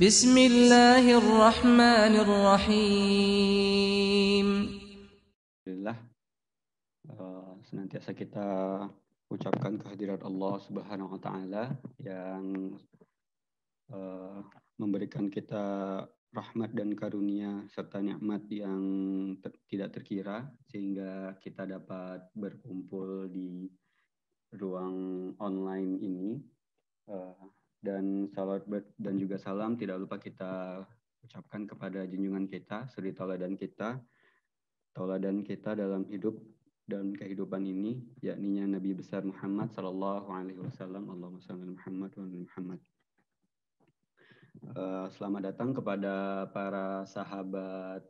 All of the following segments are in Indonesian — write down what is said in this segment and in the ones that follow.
Bismillahirrahmanirrahim. Alhamdulillah, senantiasa kita ucapkan kehadirat Allah Subhanahu wa Ta'ala yang memberikan kita rahmat dan karunia serta nikmat yang tidak terkira sehingga kita dapat berkumpul di ruang online ini. Dan salawat dan juga salam tidak lupa kita ucapkan kepada junjungan kita, suri tauladan kita dalam hidup dan kehidupan ini, yakninya Nabi besar Muhammad Sallallahu Alaihi Wasallam. Allahumma shalli ala Muhammad wa ala Muhammad. Selamat datang kepada para sahabat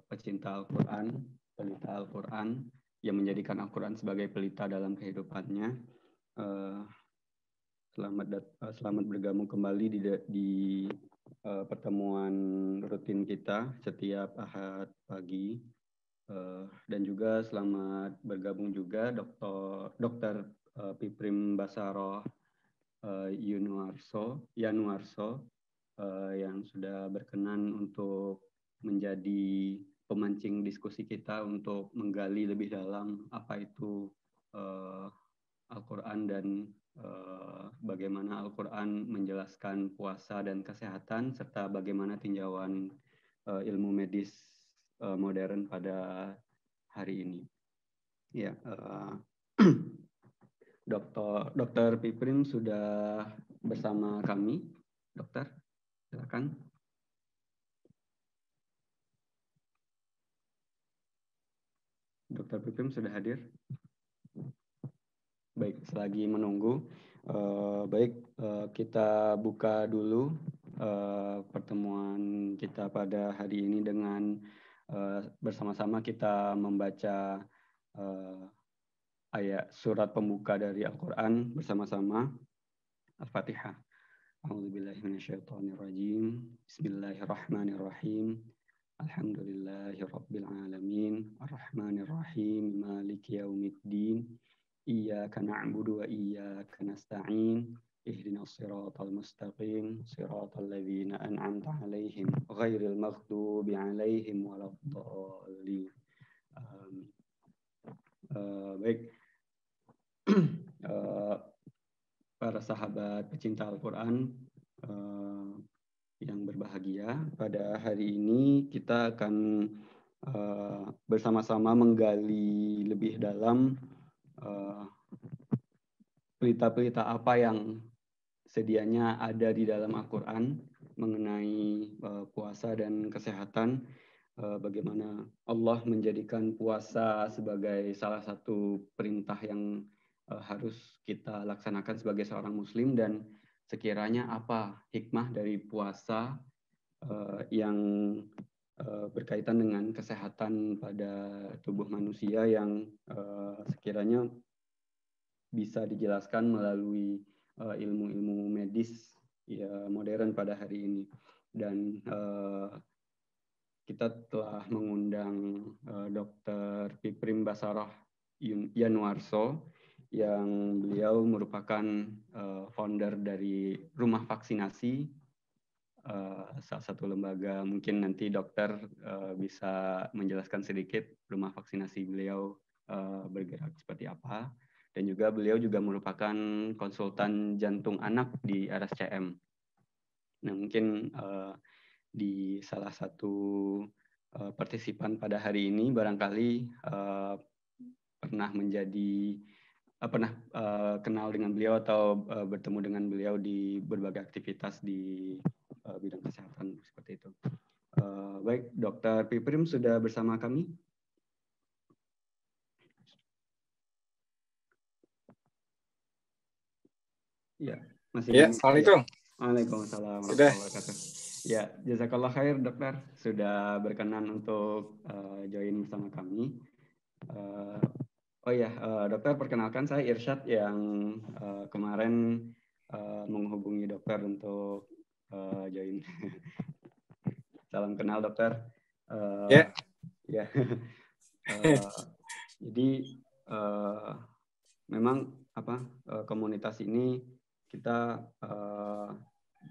pecinta Al-Quran, pelita Al-Quran yang menjadikan Al-Quran sebagai pelita dalam kehidupannya. Selamat bergabung kembali di pertemuan rutin kita setiap Ahad pagi. Dan juga selamat bergabung juga Dr. Piprim Basaroh Yanuarso yang sudah berkenan untuk menjadi pemancing diskusi kita untuk menggali lebih dalam apa itu Al-Quran dan bagaimana Al-Quran menjelaskan puasa dan kesehatan serta bagaimana tinjauan ilmu medis modern pada hari ini. Ya, Dr. Piprim sudah bersama kami. Dokter, silakan. Dr. Piprim sudah hadir? Baik, selagi menunggu, kita buka dulu pertemuan kita pada hari ini dengan bersama-sama kita membaca ayat surat pembuka dari Al-Quran bersama-sama. Al-Fatihah. A'udzubillahi minasyaitonirrajim. Bismillahirrahmanirrahim. Alhamdulillahirabbil alamin. Arrahmanirrahim. Maliki yaumiddin. Iyyaka na'budu wa iyyaka nasta'in. Ihdinas siratal mustaqim. Siratal ladzina an'amta 'alaihim ghairil maghdubi 'alaihim waladdallin. Baik. Para sahabat pecinta Al-Quran yang berbahagia, pada hari ini kita akan bersama-sama menggali lebih dalam pelita-pelita apa yang sedianya ada di dalam Al-Quran mengenai puasa dan kesehatan. Bagaimana Allah menjadikan puasa sebagai salah satu perintah yang harus kita laksanakan sebagai seorang muslim, dan sekiranya apa hikmah dari puasa yang berkaitan dengan kesehatan pada tubuh manusia yang sekiranya bisa dijelaskan melalui ilmu-ilmu medis ya modern pada hari ini. Dan kita telah mengundang Dr. Piprim Basaroh Yanuarso yang beliau merupakan founder dari Rumah Vaksinasi, salah satu lembaga. Mungkin nanti dokter bisa menjelaskan sedikit rumah vaksinasi beliau bergerak seperti apa. Dan juga beliau juga merupakan konsultan jantung anak di RSCM. Nah, mungkin di salah satu partisipan pada hari ini barangkali pernah kenal dengan beliau atau bertemu dengan beliau di berbagai aktivitas di bidang kesehatan seperti itu. Baik, Dr. Piprim sudah bersama kami. Ya, masih. Ya, Assalamualaikum. Waalaikumsalam Sudah. warahmatullahi wabarakatuh. Ya, jazakallah khair dokter sudah berkenan untuk join bersama kami. Dokter, perkenalkan saya Irsyad yang kemarin menghubungi dokter untuk join. Salam kenal dokter. Ya. Jadi memang komunitas ini kita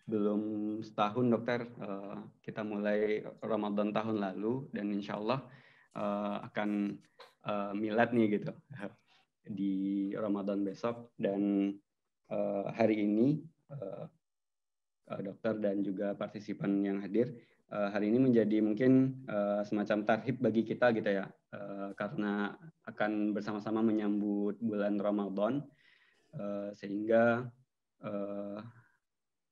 belum setahun dokter, kita mulai Ramadan tahun lalu dan insya Allah akan milad nih gitu di Ramadan besok. Dan hari ini dokter dan juga partisipan yang hadir hari ini menjadi mungkin semacam tarhib bagi kita gitu ya, karena akan bersama-sama menyambut bulan Ramadan, sehingga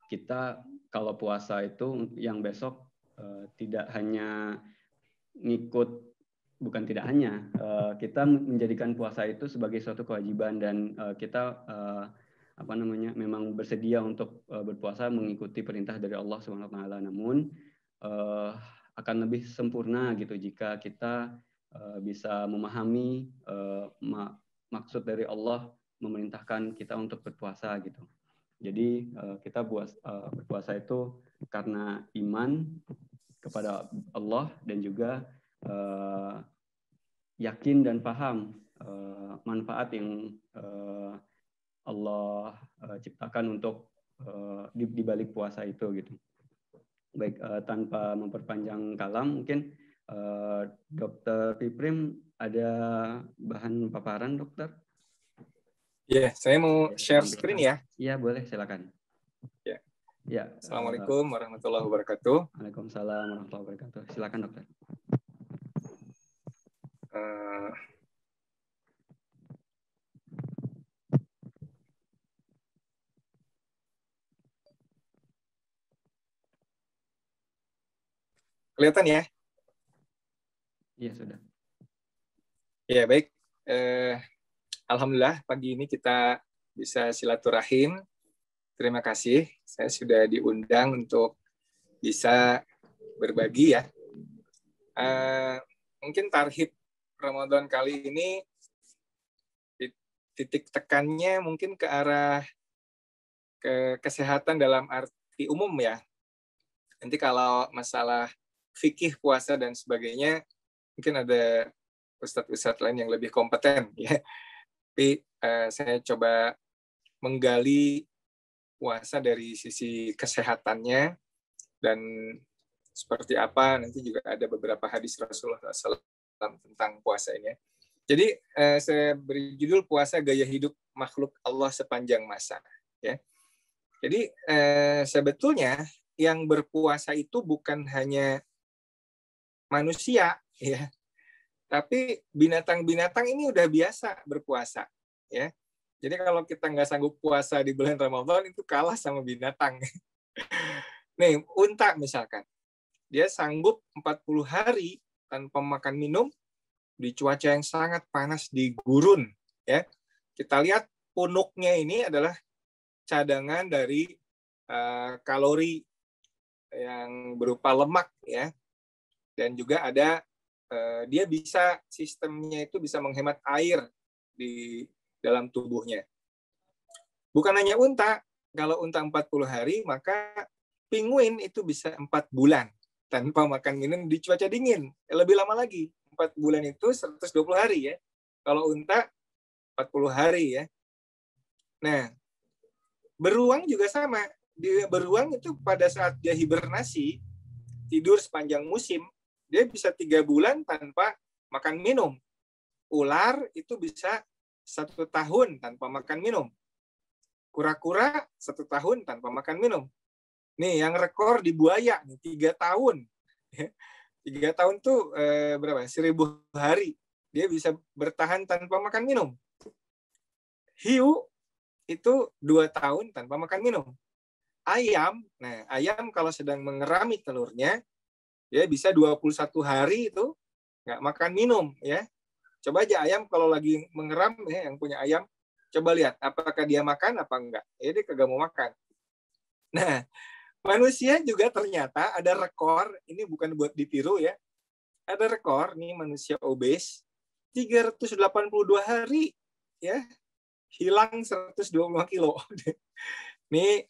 kita kalau puasa itu yang besok tidak hanya ngikut, bukan tidak hanya, kita menjadikan puasa itu sebagai suatu kewajiban dan kita memang bersedia untuk berpuasa mengikuti perintah dari Allah Subhanahu wa taala. Namun akan lebih sempurna gitu jika kita bisa memahami maksud dari Allah memerintahkan kita untuk berpuasa gitu. Jadi kita berpuasa itu karena iman kepada Allah dan juga yakin dan paham manfaat yang Allah ciptakan untuk di balik puasa itu gitu. Baik, tanpa memperpanjang kalam, mungkin Dr. Piprim ada bahan paparan, dokter? Ya, saya mau share screen ya. Iya, boleh, silakan. Ya. Ya. Assalamualaikum warahmatullahi wabarakatuh. Waalaikumsalam warahmatullahi wabarakatuh. Silakan, dokter. Kelihatan ya? Iya, sudah. Ya, baik. Alhamdulillah pagi ini kita bisa silaturahim. Terima kasih. Saya sudah diundang untuk bisa berbagi ya. Mungkin tarhib Ramadan kali ini titik tekannya mungkin ke arah ke kesehatan dalam arti umum ya. Nanti kalau masalah fikih puasa dan sebagainya mungkin ada ustadz-ustadz lain yang lebih kompeten ya. Tapi saya coba menggali puasa dari sisi kesehatannya dan seperti apa, nanti juga ada beberapa hadis Rasulullah SAW tentang puasa ini. Jadi saya beri judul puasa gaya hidup makhluk Allah sepanjang masa. Ya. Jadi sebetulnya yang berpuasa itu bukan hanya manusia, ya, tapi binatang-binatang ini udah biasa berpuasa, ya. Jadi kalau kita nggak sanggup puasa di bulan Ramadan itu kalah sama binatang. Nih, unta misalkan, dia sanggup 40 hari tanpa makan minum di cuaca yang sangat panas di gurun, ya. Kita lihat punuknya ini adalah cadangan dari kalori yang berupa lemak, ya, dan juga ada dia bisa sistemnya itu bisa menghemat air di dalam tubuhnya. Bukan hanya unta, kalau unta 40 hari, maka penguin itu bisa 4 bulan tanpa makan minum di cuaca dingin. Lebih lama lagi, 4 bulan itu 120 hari ya. Kalau unta 40 hari ya. Nah, beruang juga sama. Beruang itu pada saat dia hibernasi, tidur sepanjang musim, dia bisa 3 bulan tanpa makan minum. Ular itu bisa 1 tahun tanpa makan minum. Kura-kura 1 tahun tanpa makan minum. Nih, yang rekor di buaya, 3 tahun. 3 tahun tuh berapa? 1000 hari. Dia bisa bertahan tanpa makan minum. Hiu itu 2 tahun tanpa makan minum. Ayam, nah ayam kalau sedang mengerami telurnya, ya bisa 21 hari itu nggak makan minum ya. Coba aja ayam kalau lagi mengeram ya, yang punya ayam, coba lihat apakah dia makan apa enggak. Ya dia kagak mau makan. Nah, manusia juga ternyata ada rekor, ini bukan buat ditiru ya. Ada rekor nih manusia obes 382 hari ya. Hilang 125 kilo. Nih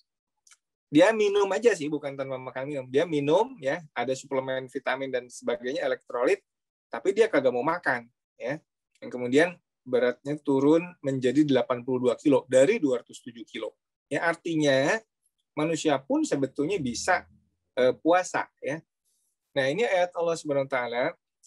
dia minum aja sih, bukan tanpa makan minum. Dia minum ya, ada suplemen vitamin dan sebagainya, elektrolit, tapi dia kagak mau makan ya. Dan kemudian beratnya turun menjadi 82 kilo dari 207 kilo. Ya artinya manusia pun sebetulnya bisa puasa ya. Nah, ini ayat Allah Subhanahu wa taala,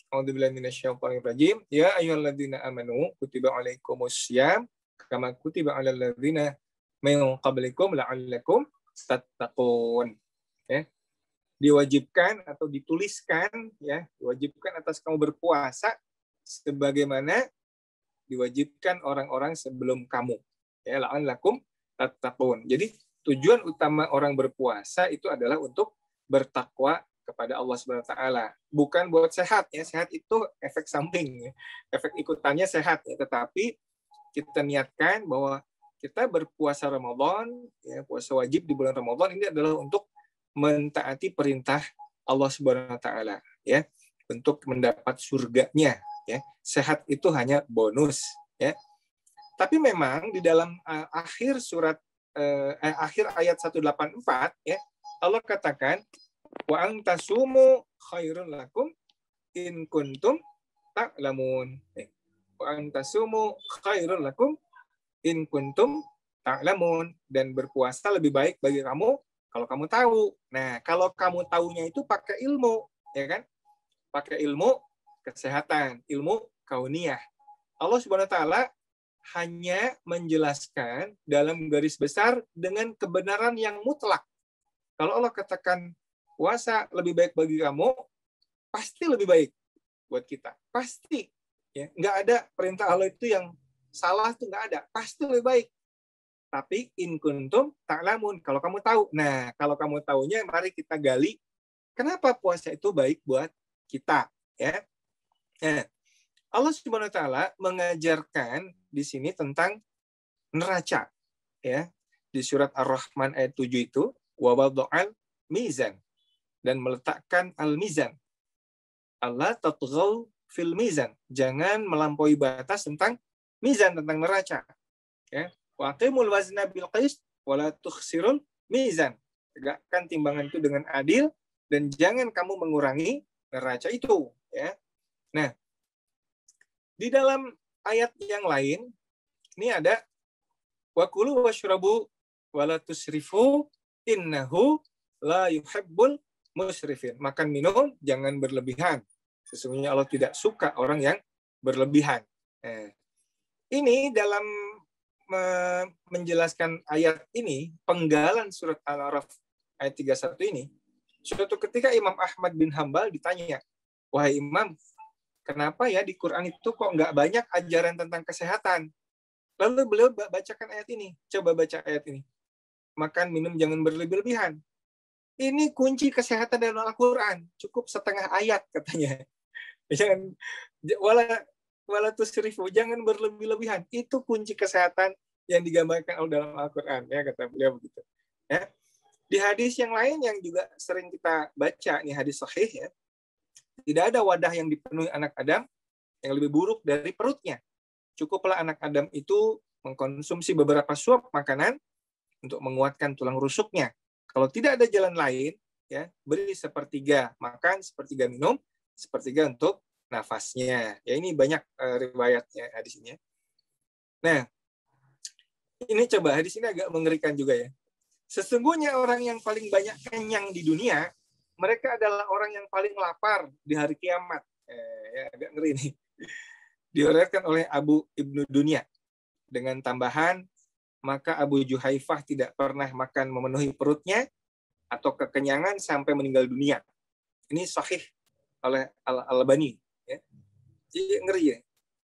A'udzubillahi minasyaitonir rajim, ya ayyuhalladzina amanu kutiba alaikumussyam kama kutiba alal ladzina min qablikum la'allakum tattaqun. Ya. Diwajibkan atau dituliskan ya, diwajibkan atas kamu berpuasa sebagaimana diwajibkan orang-orang sebelum kamu. Ya, la'allakum tattaqun. Jadi tujuan utama orang berpuasa itu adalah untuk bertakwa kepada Allah Subhanahu wa taala, bukan buat sehat ya. Sehat itu efek samping ya. Efek ikutannya sehat ya, tetapi kita niatkan bahwa kita berpuasa Ramadan ya, puasa wajib di bulan Ramadan ini adalah untuk mentaati perintah Allah Subhanahu wa taala ya, untuk mendapat surganya ya. Sehat itu hanya bonus ya. Tapi memang di dalam akhir surat akhir ayat 184 ya, Allah katakan wa antasumu khairul lakum in kuntum ta'lamun. Wa antasumu khairul lakum in kuntum ta'lamun, dan berpuasa lebih baik bagi kamu kalau kamu tahu. Nah, kalau kamu tahunya itu pakai ilmu, ya kan? Pakai ilmu kesehatan, ilmu kauniyah. Allah Subhanahu wa taala hanya menjelaskan dalam garis besar dengan kebenaran yang mutlak. Kalau Allah katakan puasa lebih baik bagi kamu, pasti lebih baik buat kita. Pasti. Ya, nggak ada perintah Allah itu yang salah, tuh nggak ada. Pasti lebih baik. Tapi in kuntum ta'lamun, kalau kamu tahu. Nah, kalau kamu tahunya, mari kita gali kenapa puasa itu baik buat kita. Ya. Nah, Allah Subhanahu wa taala mengajarkan di sini tentang neraca. Ya. Di surat Ar-Rahman ayat 7 itu, wa wada'al mizan, dan meletakkan al-mizan. Allah tatghaw fil mizan. Jangan melampaui batas tentang mizan, tentang neraca. Ya. Wa aqimul wazna bil qist wa la tukhsirul mizan. Tegakkan timbangan itu dengan adil dan jangan kamu mengurangi neraca itu, ya. Nah, di dalam ayat yang lain ini ada wa kulu washrabu wa la tusrifu innahu la yuhibbul musrifin. Makan minum jangan berlebihan. Sesungguhnya Allah tidak suka orang yang berlebihan. Nah, ini dalam menjelaskan ayat ini, penggalan surat Al-A'raf ayat 31 ini, suatu ketika Imam Ahmad bin Hambal ditanya, wahai Imam, kenapa ya di Quran itu kok nggak banyak ajaran tentang kesehatan? Lalu beliau bacakan ayat ini. Coba baca ayat ini. Makan, minum, jangan berlebihan. Ini kunci kesehatan dalam Al-Quran. Cukup setengah ayat katanya. Jangan, wala tusrifu, jangan berlebih-lebihan. Itu kunci kesehatan yang digambarkan dalam Al-Quran, ya, kata beliau begitu. Ya. Di hadis yang lain yang juga sering kita baca, nih hadis sahih, ya, tidak ada wadah yang dipenuhi anak Adam yang lebih buruk dari perutnya. Cukuplah anak Adam itu mengkonsumsi beberapa suap makanan untuk menguatkan tulang rusuknya. Kalau tidak ada jalan lain, ya, beri sepertiga makan, sepertiga minum, sepertiga untuk nafasnya. Ya, ini banyak riwayatnya hadis ini. Nah, ini coba hadis ini agak mengerikan juga ya. Sesungguhnya orang yang paling banyak kenyang di dunia, mereka adalah orang yang paling lapar di hari kiamat. Ya, agak ngeri nih. Diriwayatkan oleh Abu Ibnu Dunya. Dengan tambahan, maka Abu Juhaifah tidak pernah makan memenuhi perutnya atau kekenyangan sampai meninggal dunia. Ini sahih oleh Al-Albani. Ya. Jadi ngeri ya.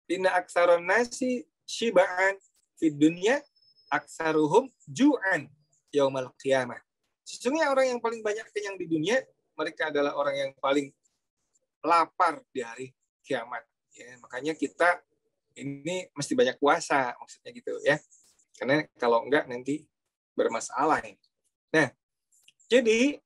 Inna aksaron nasi shiba'an fid dunya aksaruhum ju'an yaumal qiyamah. Sesungguhnya orang yang paling banyak kenyang di dunia, mereka adalah orang yang paling lapar di hari kiamat. Ya, makanya kita ini mesti banyak puasa, maksudnya gitu ya. Karena kalau enggak nanti bermasalah. Nah, jadi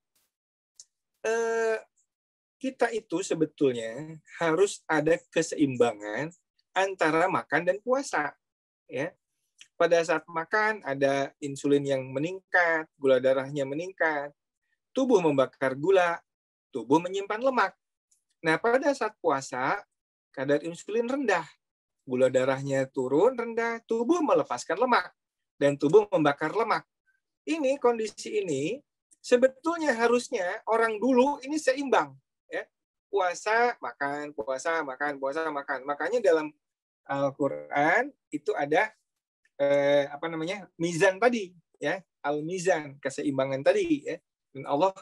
kita itu sebetulnya harus ada keseimbangan antara makan dan puasa. Ya. Pada saat makan ada insulin yang meningkat, gula darahnya meningkat, tubuh membakar gula, tubuh menyimpan lemak. Nah, pada saat puasa, kadar insulin rendah, gula darahnya turun rendah, tubuh melepaskan lemak, dan tubuh membakar lemak. kondisi ini sebetulnya harusnya orang dulu ini seimbang, ya. Puasa makan, puasa makan, puasa makan. Makanya dalam Al-Qur'an itu ada mizan tadi, ya, al-mizan, keseimbangan tadi, ya. Dan Allah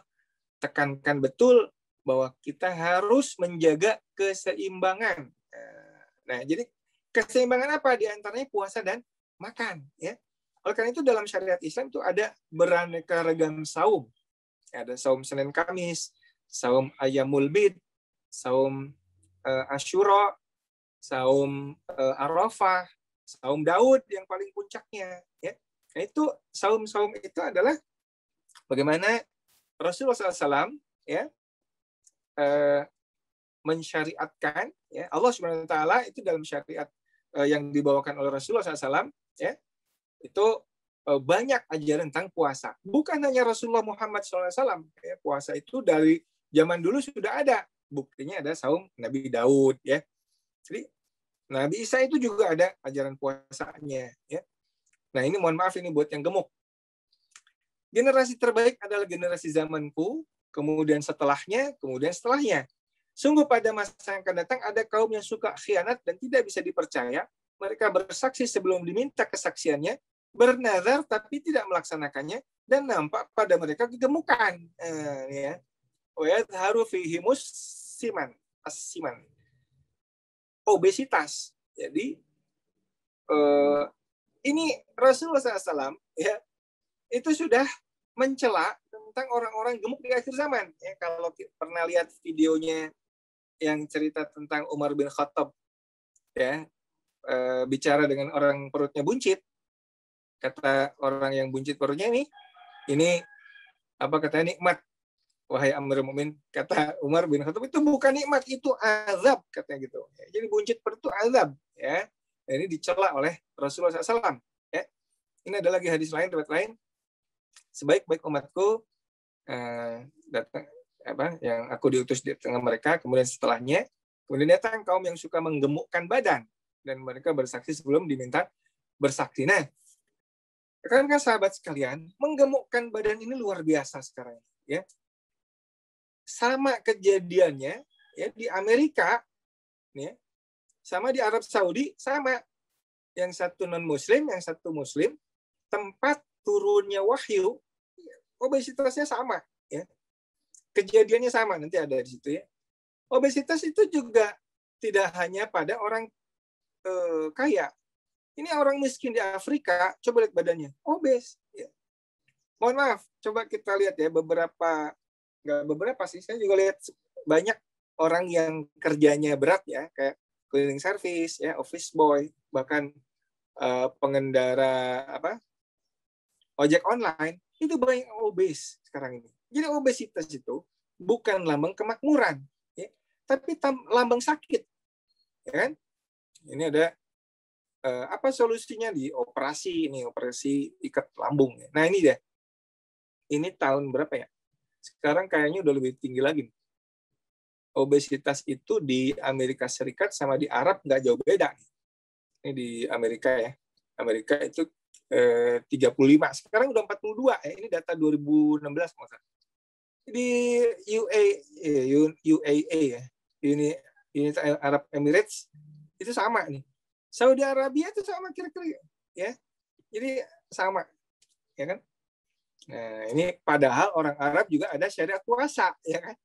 tekankan betul bahwa kita harus menjaga keseimbangan. Nah, jadi keseimbangan apa? Di antaranya puasa dan makan, ya. Oleh karena itu dalam syariat Islam itu ada beraneka ragam saum. Ada saum Senin Kamis, saum Ayyamul Bid, saum Asyura, saum Arafah, saum Daud yang paling puncaknya, ya. Nah, itu saum-saum itu adalah bagaimana Rasulullah SAW, ya, mensyariatkan, ya, Allah Subhanahu Wa Taala itu dalam syariat yang dibawakan oleh Rasulullah SAW, ya, itu banyak ajaran tentang puasa. Bukan hanya Rasulullah Muhammad SAW. Ya, puasa itu dari zaman dulu sudah ada. Buktinya ada saum Nabi Daud. Ya. Jadi Nabi Isa itu juga ada ajaran puasanya. Ya. Nah ini mohon maaf ini buat yang gemuk. Generasi terbaik adalah generasi zamanku, kemudian setelahnya, kemudian setelahnya. Sungguh pada masa yang akan datang ada kaum yang suka khianat dan tidak bisa dipercaya. Mereka bersaksi sebelum diminta kesaksiannya, bernazar tapi tidak melaksanakannya, dan nampak pada mereka kegemukan. Ya. Wayadharu fihimus siman. Obesitas. Jadi ini Rasulullah SAW, ya, itu sudah mencela tentang orang-orang gemuk di akhir zaman. Ya, kalau pernah lihat videonya yang cerita tentang Umar bin Khattab, ya, bicara dengan orang perutnya buncit, kata orang yang buncit perutnya ini apa katanya, nikmat, wahai Amirul Mukminin, kata Umar bin Khattab, itu bukan nikmat, itu azab, katanya gitu. Ya, jadi buncit perut itu azab, ya. Dan ini dicela oleh Rasulullah SAW. Ya. Ini ada lagi hadis lain, riwayat lain, sebaik-baik umatku datang yang aku diutus di tengah mereka, kemudian setelahnya, kemudian datang kaum yang suka menggemukkan badan, dan mereka bersaksi sebelum diminta bersaksi. Nah, kan sahabat sekalian, menggemukkan badan ini luar biasa sekarang, ya. Sama kejadiannya, ya, di Amerika, ya, sama di Arab Saudi, sama. Yang satu non-Muslim, yang satu Muslim, tempat turunnya wahyu, obesitasnya sama, ya. Kejadiannya sama, nanti ada di situ, ya. Obesitas itu juga tidak hanya pada orang kaya. Ini orang miskin di Afrika, coba lihat badannya, obes. Ya. Mohon maaf, coba kita lihat ya nggak beberapa sih, saya juga lihat banyak orang yang kerjanya berat, ya, kayak cleaning service, ya, office boy, bahkan pengendara ojek online, itu banyak obes sekarang ini. Jadi obesitas itu bukan lambang kemakmuran, ya, tapi lambang sakit, ya kan? Ini ada apa solusinya? Di operasi ikat lambung. Nah ini deh, ini tahun berapa ya? Sekarang kayaknya udah lebih tinggi lagi. Obesitas itu di Amerika Serikat sama di Arab nggak jauh beda. Ini di Amerika, ya. Amerika itu 35. Sekarang udah 42. Ini data 2016 maksudnya. Di UAE, ya. Uni Arab Emirates itu sama nih. Saudi Arabia itu sama kira-kira, ya. Jadi sama, ya kan? Nah, ini padahal orang Arab juga ada syariat puasa, ya kan?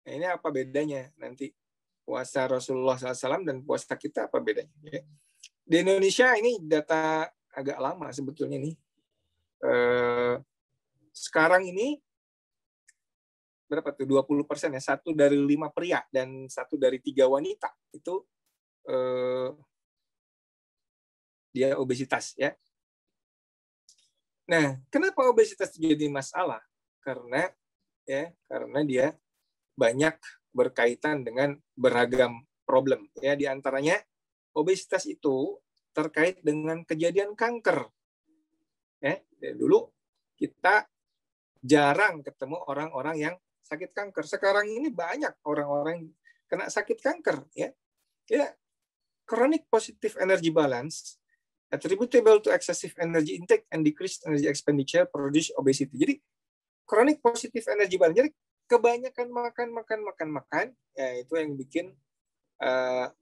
Nah, ini apa bedanya nanti puasa Rasulullah SAW dan puasa kita, apa bedanya? Ya. Di Indonesia ini data agak lama sebetulnya nih. Sekarang ini berapa tuh? 20%, ya. 1 dari 5 pria dan 1 dari 3 wanita itu dia obesitas, ya. Nah, kenapa obesitas jadi masalah? Karena dia banyak berkaitan dengan beragam problem, ya. Di antaranya obesitas itu terkait dengan kejadian kanker. Ya, dulu kita jarang ketemu orang-orang yang sakit kanker. Sekarang ini banyak orang-orang kena sakit kanker, ya. Ya, chronic positive energy balance attributable to excessive energy intake and decreased energy expenditure produce obesity. Jadi chronic positive energy balance. Jadi kebanyakan makan, ya itu yang bikin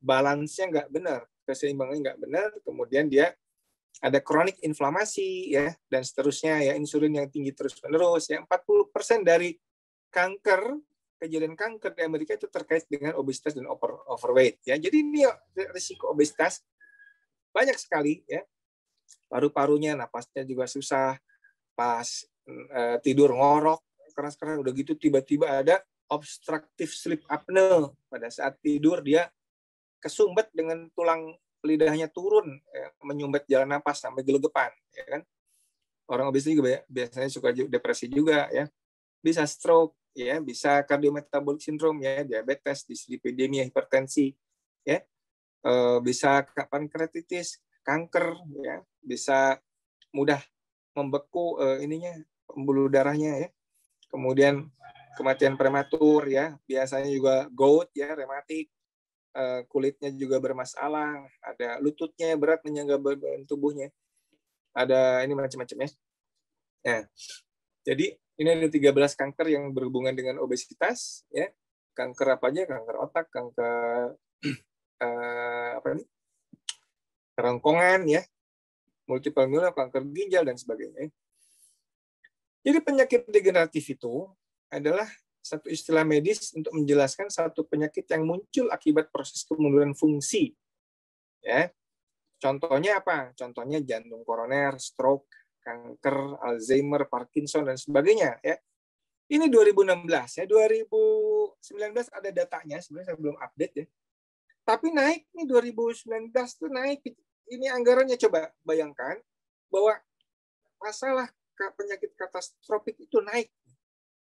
balance-nya nggak benar, keseimbangannya nggak benar. Kemudian dia ada kronik inflamasi, ya, dan seterusnya, ya, insulin yang tinggi terus-menerus. Ya, 40% dari kejadian kanker di Amerika itu terkait dengan obesitas dan overweight. Ya, jadi ini risiko obesitas banyak sekali, ya. Paru-parunya, napasnya juga susah, pas tidur ngorok keras-keras, udah gitu tiba-tiba ada obstructive sleep apnea. Pada saat tidur dia kesumbat dengan tulang lidahnya turun, ya, menyumbat jalan napas sampai gelegepan, ya kan. Orang obes juga biasanya suka depresi juga, ya. Bisa stroke, ya, bisa cardiometabolic syndrome, ya, diabetes, dislipidemia, hipertensi, ya. Bisa pankreatitis, kanker, ya, bisa mudah membeku pembuluh darahnya, ya. Kemudian kematian prematur, ya, biasanya juga gout, ya, rematik, kulitnya juga bermasalah, ada lututnya berat menyangga beban tubuhnya, ada ini macam-macam, ya. Nah, jadi ini ada 13 kanker yang berhubungan dengan obesitas, ya. Kanker apa aja? Kanker otak, kanker kerongkongan, ya, multiple myeloma, kanker ginjal, dan sebagainya. Jadi penyakit degeneratif itu adalah satu istilah medis untuk menjelaskan satu penyakit yang muncul akibat proses kemunduran fungsi. Ya. Contohnya apa? Contohnya jantung koroner, stroke, kanker, Alzheimer, Parkinson, dan sebagainya. Ya. Ini 2016. Ya. 2019 ada datanya, sebenarnya saya belum update, ya. Tapi naik nih 2019 tuh naik. Ini anggarannya, coba bayangkan bahwa masalah penyakit katastropik itu naik.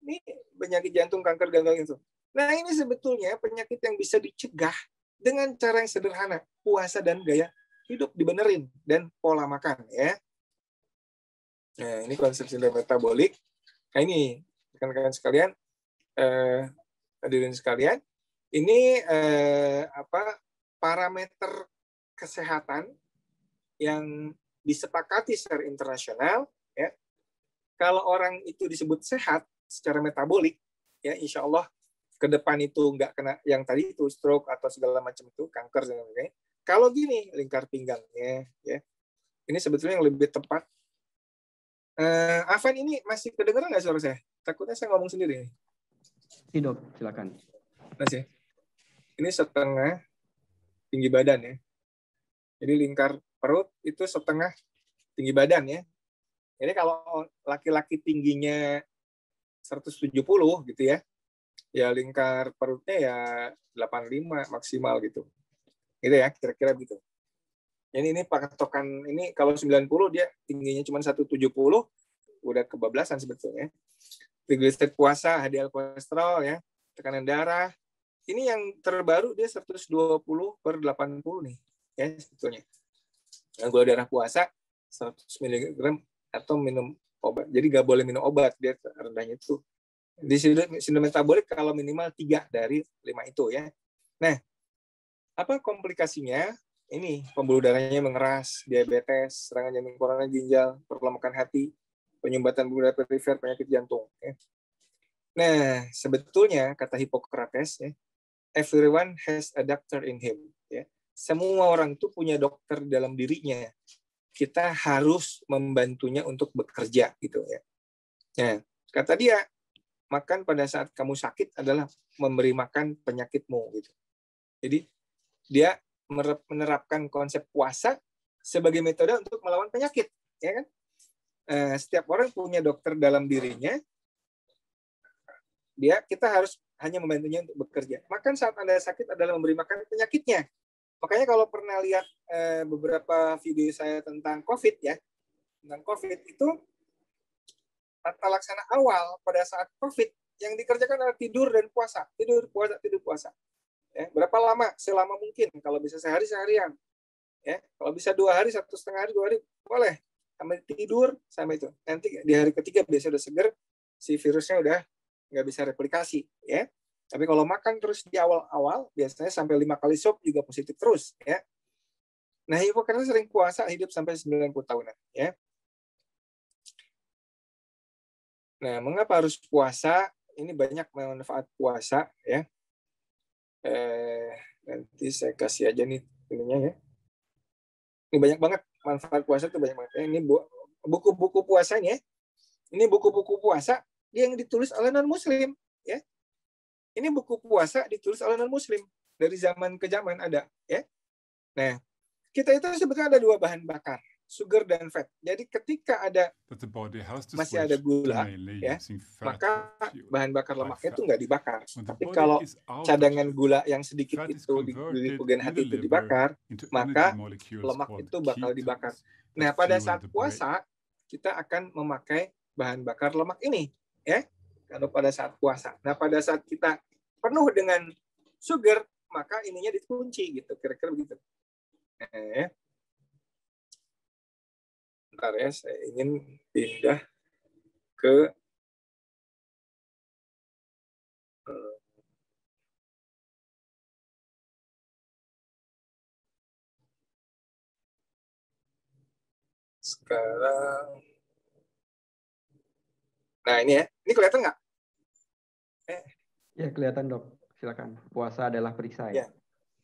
Ini penyakit jantung, kanker, gagal itu. Nah, ini sebetulnya penyakit yang bisa dicegah dengan cara yang sederhana, puasa dan gaya hidup dibenerin, dan pola makan, ya. Nah, ini konsep sindrom metabolik. Nah, ini rekan-rekan sekalian, hadirin sekalian, ini parameter kesehatan yang disepakati secara internasional, ya. Kalau orang itu disebut sehat secara metabolik, ya, insya Allah ke depan itu nggak kena yang tadi itu stroke atau segala macam itu, kanker dan sebagainya. Kalau gini lingkar pinggangnya, ya, ini sebetulnya yang lebih tepat. Afan, ini masih kedengeran nggak suara saya? Takutnya saya ngomong sendiri. Si Dok, silakan. Masih. Ini setengah tinggi badan, ya. Jadi lingkar perut itu setengah tinggi badan, ya. Jadi kalau laki-laki tingginya 170 gitu, ya, ya lingkar perutnya ya 85 maksimal gitu. Gitu, ya, kira-kira begitu. Jadi ini patokan ini kalau 90 dia tingginya cuma 170, udah kebablasan sebetulnya. Trigliserid puasa, HDL kolesterol, ya, tekanan darah. Ini yang terbaru dia 120/80 nih, ya, sebetulnya. Nah, gula darah puasa 100 mg atau minum obat. Jadi nggak boleh minum obat, dia rendahnya itu. Di sindrom metabolik kalau minimal 3 dari 5 itu, ya. Nah, apa komplikasinya? Ini pembuluh darahnya mengeras, diabetes, serangan jantung koroner, ginjal, perlemakan hati, penyumbatan pembuluh darah perifer, penyakit jantung. Ya. Nah, sebetulnya kata Hippocrates, ya, everyone has a doctor in him. Ya. Semua orang itu punya dokter dalam dirinya. Kita harus membantunya untuk bekerja, gitu, ya. Nah, kata dia, makan pada saat kamu sakit adalah memberi makan penyakitmu, gitu. Jadi dia menerapkan konsep puasa sebagai metode untuk melawan penyakit, ya kan? Setiap orang punya dokter dalam dirinya. Kita harus hanya membantunya untuk bekerja. Makan saat Anda sakit adalah memberi makan penyakitnya. Makanya kalau pernah lihat beberapa video saya tentang COVID, ya, tentang COVID itu tata laksana awal pada saat COVID yang dikerjakan adalah tidur dan puasa, tidur puasa, tidur puasa. Ya, berapa lama? Selama mungkin. Kalau bisa sehari, seharian. Ya, kalau bisa 2 hari, 1,5 hari, 2 hari, boleh. Sampai tidur, sampai itu. Nanti di hari ketiga biasanya udah seger, si virusnya udah nggak bisa replikasi. Ya. Tapi kalau makan terus di awal-awal, biasanya sampai 5 kali swab juga positif terus. Ya. Nah, Hippocrates sering puasa, hidup sampai 90 tahunan. Ya. Nah, mengapa harus puasa? Ini banyak manfaat puasa. Ya. Nanti saya kasih aja nih ininya ya. Ini banyak banget manfaat puasa itu banyak banget. Ini buku-buku puasanya. Ini buku-buku puasa yang ditulis oleh non-muslim. Ya. Ini buku puasa ditulis oleh non-muslim. Dari zaman ke zaman ada. Ya. Nah, kita itu sebetulnya ada 2 bahan bakar, sugar dan fat. Jadi ketika masih ada gula, ya, maka bahan bakar lemaknya itu nggak dibakar. Tapi kalau cadangan gula yang sedikit itu di glikogen hati itu dibakar, maka lemak itu bakal dibakar. Nah, pada saat puasa kita akan memakai bahan bakar lemak ini, ya. Kalau pada saat puasa. Nah, pada saat kita penuh dengan sugar, maka ininya dikunci gitu, kira-kira begitu. Bentar ya, saya ingin pindah ke sekarang. Nah, ini ya. Ini kelihatan nggak? Ya, kelihatan, Dok. Silakan. Puasa adalah perisai.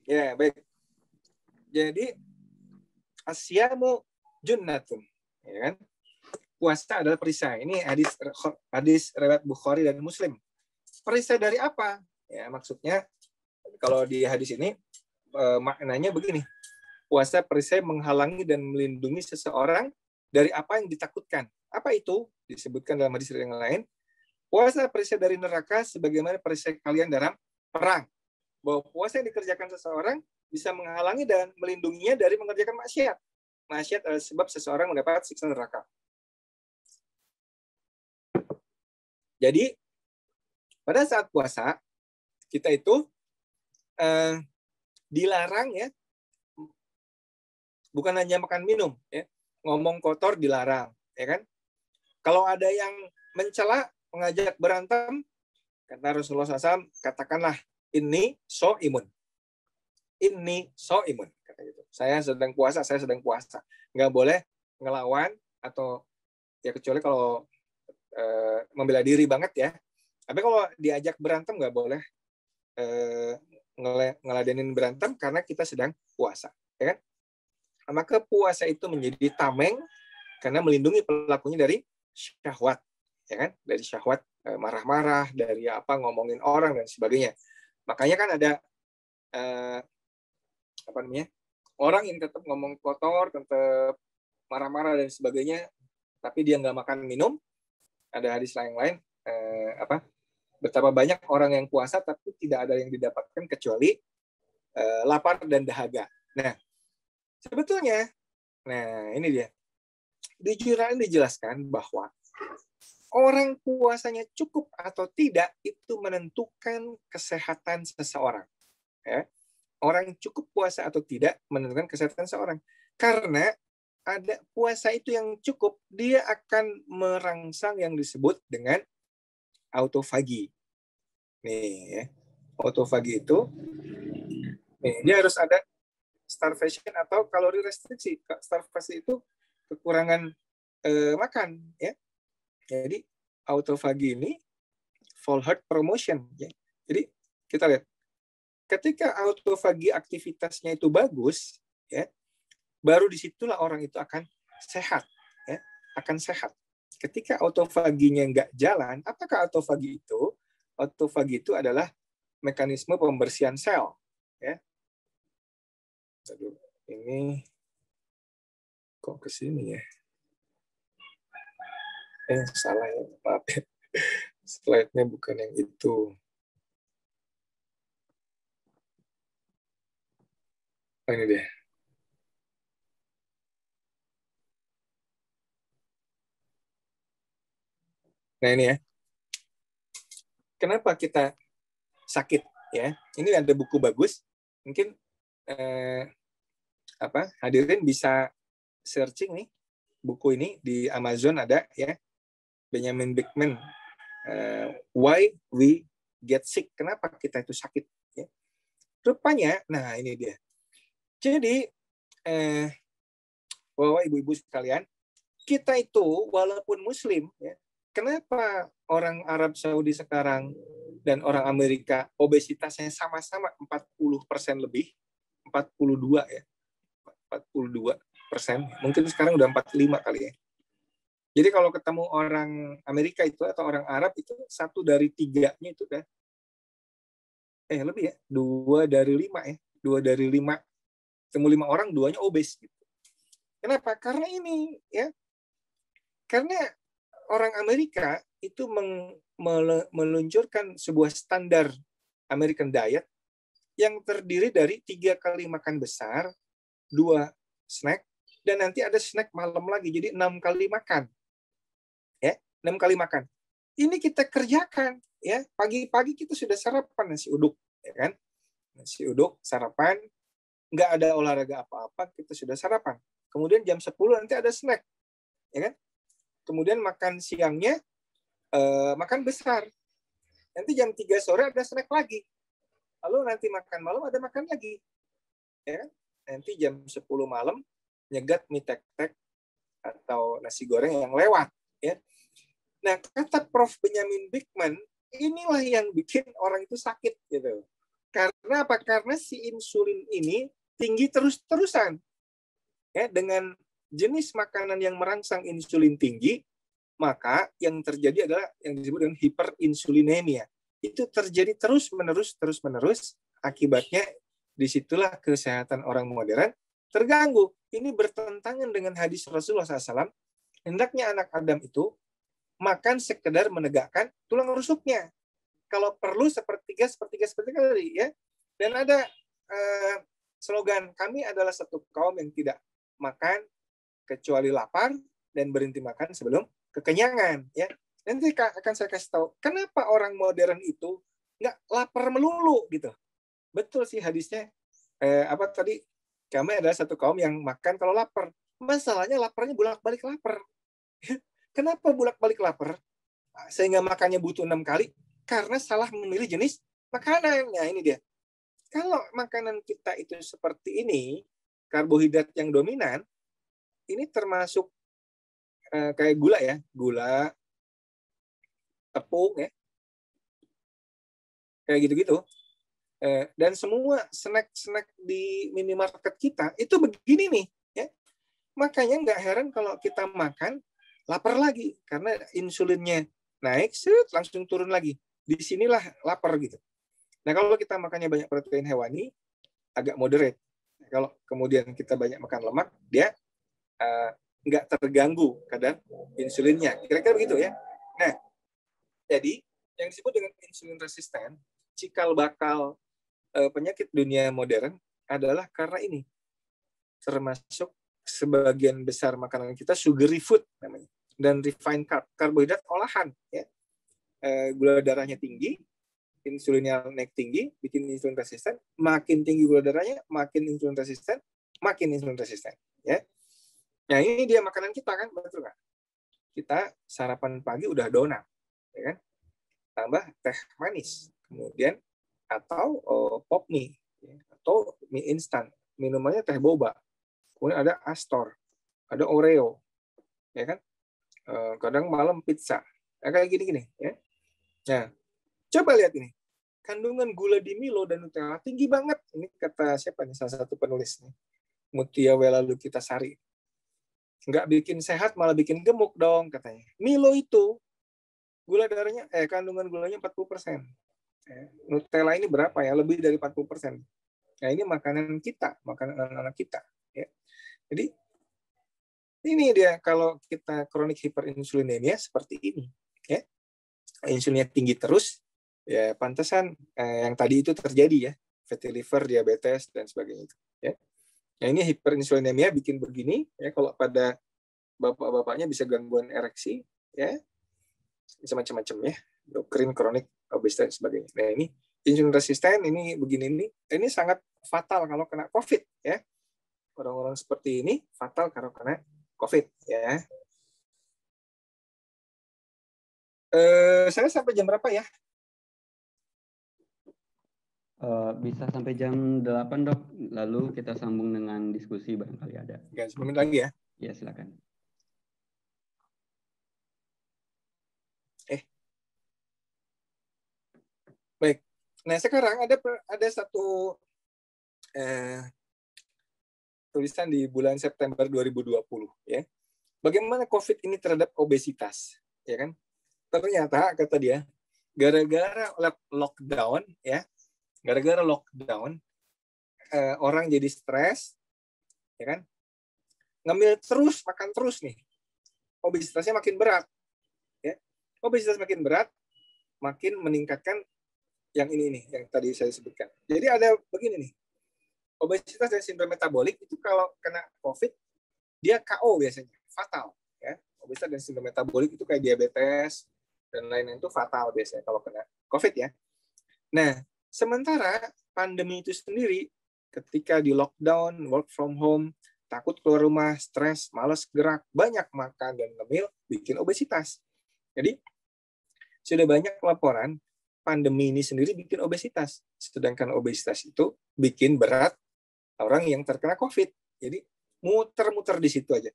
Ya, baik. Jadi, asyamu junnatun. Ya kan? Puasa adalah perisai. Ini hadis riwayat Bukhari dan Muslim. Perisai dari apa? Ya, maksudnya kalau di hadis ini maknanya begini. Puasa perisai menghalangi dan melindungi seseorang dari apa yang ditakutkan. Apa itu? Disebutkan dalam hadis yang lain. Puasa perisai dari neraka sebagaimana perisai kalian dalam perang. Bahwa puasa yang dikerjakan seseorang bisa menghalangi dan melindunginya dari mengerjakan maksiat. Maksiat adalah sebab seseorang mendapat siksa neraka. Jadi, pada saat puasa, kita itu dilarang ya, bukan hanya makan minum, ya, ngomong kotor dilarang, ya kan? Kalau ada yang mencela, mengajak berantem, kata Rasulullah SAW, katakanlah ini so imun, kata gitu. Saya sedang puasa, nggak boleh ngelawan atau ya kecuali kalau membela diri banget ya. Tapi kalau diajak berantem nggak boleh ngeladenin berantem karena kita sedang puasa, ya kan? Maka puasa itu menjadi tameng karena melindungi pelakunya dari syahwat, ya kan? Dari syahwat marah-marah, dari apa ngomongin orang dan sebagainya. Makanya kan ada orang yang tetap ngomong kotor, tetap marah-marah dan sebagainya, tapi dia nggak makan minum. Ada hadis lain betapa banyak orang yang puasa tapi tidak ada yang didapatkan kecuali lapar dan dahaga. Nah, sebetulnya, ini dia. Di Quran dijelaskan bahwa orang puasanya cukup atau tidak itu menentukan kesehatan seseorang. Ya. Orang cukup puasa atau tidak menentukan kesehatan seseorang. Karena ada puasa itu yang cukup, dia akan merangsang yang disebut dengan autofagi. Nih ya, autofagi itu, dia harus ada starvation atau kalori restriksi. Starvation itu kekurangan makan, ya. Jadi autofagi ini full heart promotion, ya. Jadi kita lihat, ketika autofagi aktivitasnya itu bagus, ya, baru disitulah orang itu akan sehat, ya, akan sehat. Ketika autofaginya nggak jalan, apakah autofagi itu? Autofagi itu adalah mekanisme pembersihan sel, ya. Aduh, ini kok ke sini ya? Salah ya, maaf ya. Slide-nya bukan yang itu. Ini deh. Nah ini ya. Kenapa kita sakit ya? Ini ada buku bagus. Mungkin hadirin bisa searching nih buku ini di Amazon ada ya. Benjamin Beckman, Why We Get Sick. Kenapa kita itu sakit? Ya. Rupanya, nah ini dia. Jadi Bapak ibu-ibu sekalian, kita itu walaupun Muslim, ya, kenapa orang Arab Saudi sekarang dan orang Amerika obesitasnya sama-sama 40% lebih, 42 ya, 42%, mungkin sekarang udah 45 kali ya. Jadi kalau ketemu orang Amerika itu atau orang Arab itu 1 dari 3-nya itu kan, lebih ya, 2 dari 5 ya, 2 dari 5, ketemu 5 orang 2-nya obes gitu. Kenapa? Karena ini ya, karena orang Amerika itu meluncurkan sebuah standar American diet yang terdiri dari 3 kali makan besar, 2 snack, dan nanti ada snack malam lagi, jadi 6 kali makan. Ya, 6 kali makan. Ini kita kerjakan, ya. Pagi-pagi kita sudah sarapan nasi uduk, ya kan? Nasi uduk, sarapan, nggak ada olahraga apa-apa, kita sudah sarapan. Kemudian jam 10 nanti ada snack, ya kan? Kemudian makan siangnya makan besar. Nanti jam 3 sore ada snack lagi. Lalu nanti makan malam ada makan lagi. Ya kan? Nanti jam 10 malam nyegat mie tek-tek atau nasi goreng yang lewat, ya. Nah, kata Prof. Benjamin Bikman, inilah yang bikin orang itu sakit gitu. Karena apa? Karena si insulin ini tinggi terus-terusan. Ya, dengan jenis makanan yang merangsang insulin tinggi, maka yang terjadi adalah yang disebut dengan hiperinsulinemia. Itu terjadi terus-menerus, akibatnya disitulah kesehatan orang modern terganggu. Ini bertentangan dengan hadis Rasulullah SAW, hendaknya anak Adam itu makan sekedar menegakkan tulang rusuknya. Kalau perlu sepertiga tadi, ya. Dan ada slogan, kami adalah satu kaum yang tidak makan kecuali lapar dan berhenti makan sebelum kekenyangan, ya. Nanti akan saya kasih tahu kenapa orang modern itu nggak lapar melulu gitu. Betul sih hadisnya. Apa tadi? Kami adalah satu kaum yang makan kalau lapar. Masalahnya laparnya bolak-balik lapar. Kenapa bolak-balik lapar? Sehingga makannya butuh 6 kali? Karena salah memilih jenis makanan. Nah, ini dia. Kalau makanan kita itu seperti ini, karbohidrat yang dominan, ini termasuk kayak gula ya, gula, tepung ya, kayak gitu-gitu. Dan semua snack-snack di minimarket kita itu begini nih, ya. Makanya nggak heran kalau kita makan lapar lagi karena insulinnya naik, langsung turun lagi. Disinilah lapar gitu. Nah, kalau kita makannya banyak protein hewani, agak moderate. Kalau kemudian kita banyak makan lemak, dia nggak terganggu kadar insulinnya. Kira-kira begitu ya. Nah, jadi yang disebut dengan insulin resisten, cikal bakal penyakit dunia modern adalah karena ini. Termasuk sebagian besar makanan kita sugary food namanya, dan refined carb, karbohidrat olahan, ya. Gula darahnya tinggi, insulinnya naik tinggi, bikin insulin resisten. Makin tinggi gula darahnya, makin insulin resisten, ya. Nah, ini dia makanan kita kan, betul nggak? Kita sarapan pagi udah donat, ya kan? Tambah teh manis, kemudian atau pop mie, ya, atau mie instan, minumannya teh boba, kemudian ada Astor, ada Oreo, ya kan? Kadang malam pizza, kayak gini-gini, ya. Nah, coba lihat ini, kandungan gula di Milo dan Nutella tinggi banget. Ini kata siapa nih, salah satu penulis nih, Mutia Welalukita-Sari. Nggak bikin sehat, malah bikin gemuk dong katanya. Milo itu gula darahnya, kandungan gulanya 40%. Nutella ini berapa ya? Lebih dari 40%. Nah, ini makanan kita, makanan anak-anak kita. Ya. Jadi, ini dia kalau kita kronik hiperinsulinemia seperti ini. Ya. Insulinnya tinggi terus, ya pantesan yang tadi itu terjadi ya. Fatty liver, diabetes, dan sebagainya. Ya. Nah, ini hiperinsulinemia bikin begini. Ya, kalau pada bapak-bapaknya bisa gangguan ereksi, ya, bisa macam-macam ya. Endokrin, kronik, obesitas, dan sebagainya. Nah, ini insulin resisten, ini begini, ini sangat fatal kalau kena COVID, ya. Orang-orang seperti ini fatal kalau kena COVID, ya. Saya sampai jam berapa ya? Bisa sampai jam 8, Dok. Lalu kita sambung dengan diskusi barangkali ada. Oke, 10 menit lagi ya. Ya, silakan. Baik. Nah, sekarang ada satu tulisan di bulan September 2020 ya. Bagaimana COVID ini terhadap obesitas, ya kan? Ternyata kata dia, gara-gara lockdown ya, gara-gara lockdown orang jadi stres, ya kan? Ngemil terus, makan terus nih. Obesitasnya makin berat. Ya. Obesitas makin berat, makin meningkatkan yang ini nih, yang tadi saya sebutkan. Jadi ada begini nih. Obesitas dan sindrom metabolik itu kalau kena COVID, dia KO biasanya, fatal. Ya. Obesitas dan sindrom metabolik itu kayak diabetes dan lain-lain itu fatal biasanya kalau kena COVID ya. Nah, sementara pandemi itu sendiri, ketika di lockdown, work from home, takut keluar rumah, stres, malas gerak, banyak makan dan ngemil, bikin obesitas. Jadi, sudah banyak laporan pandemi ini sendiri bikin obesitas. Sedangkan obesitas itu bikin berat orang yang terkena COVID. Jadi muter-muter di situ aja.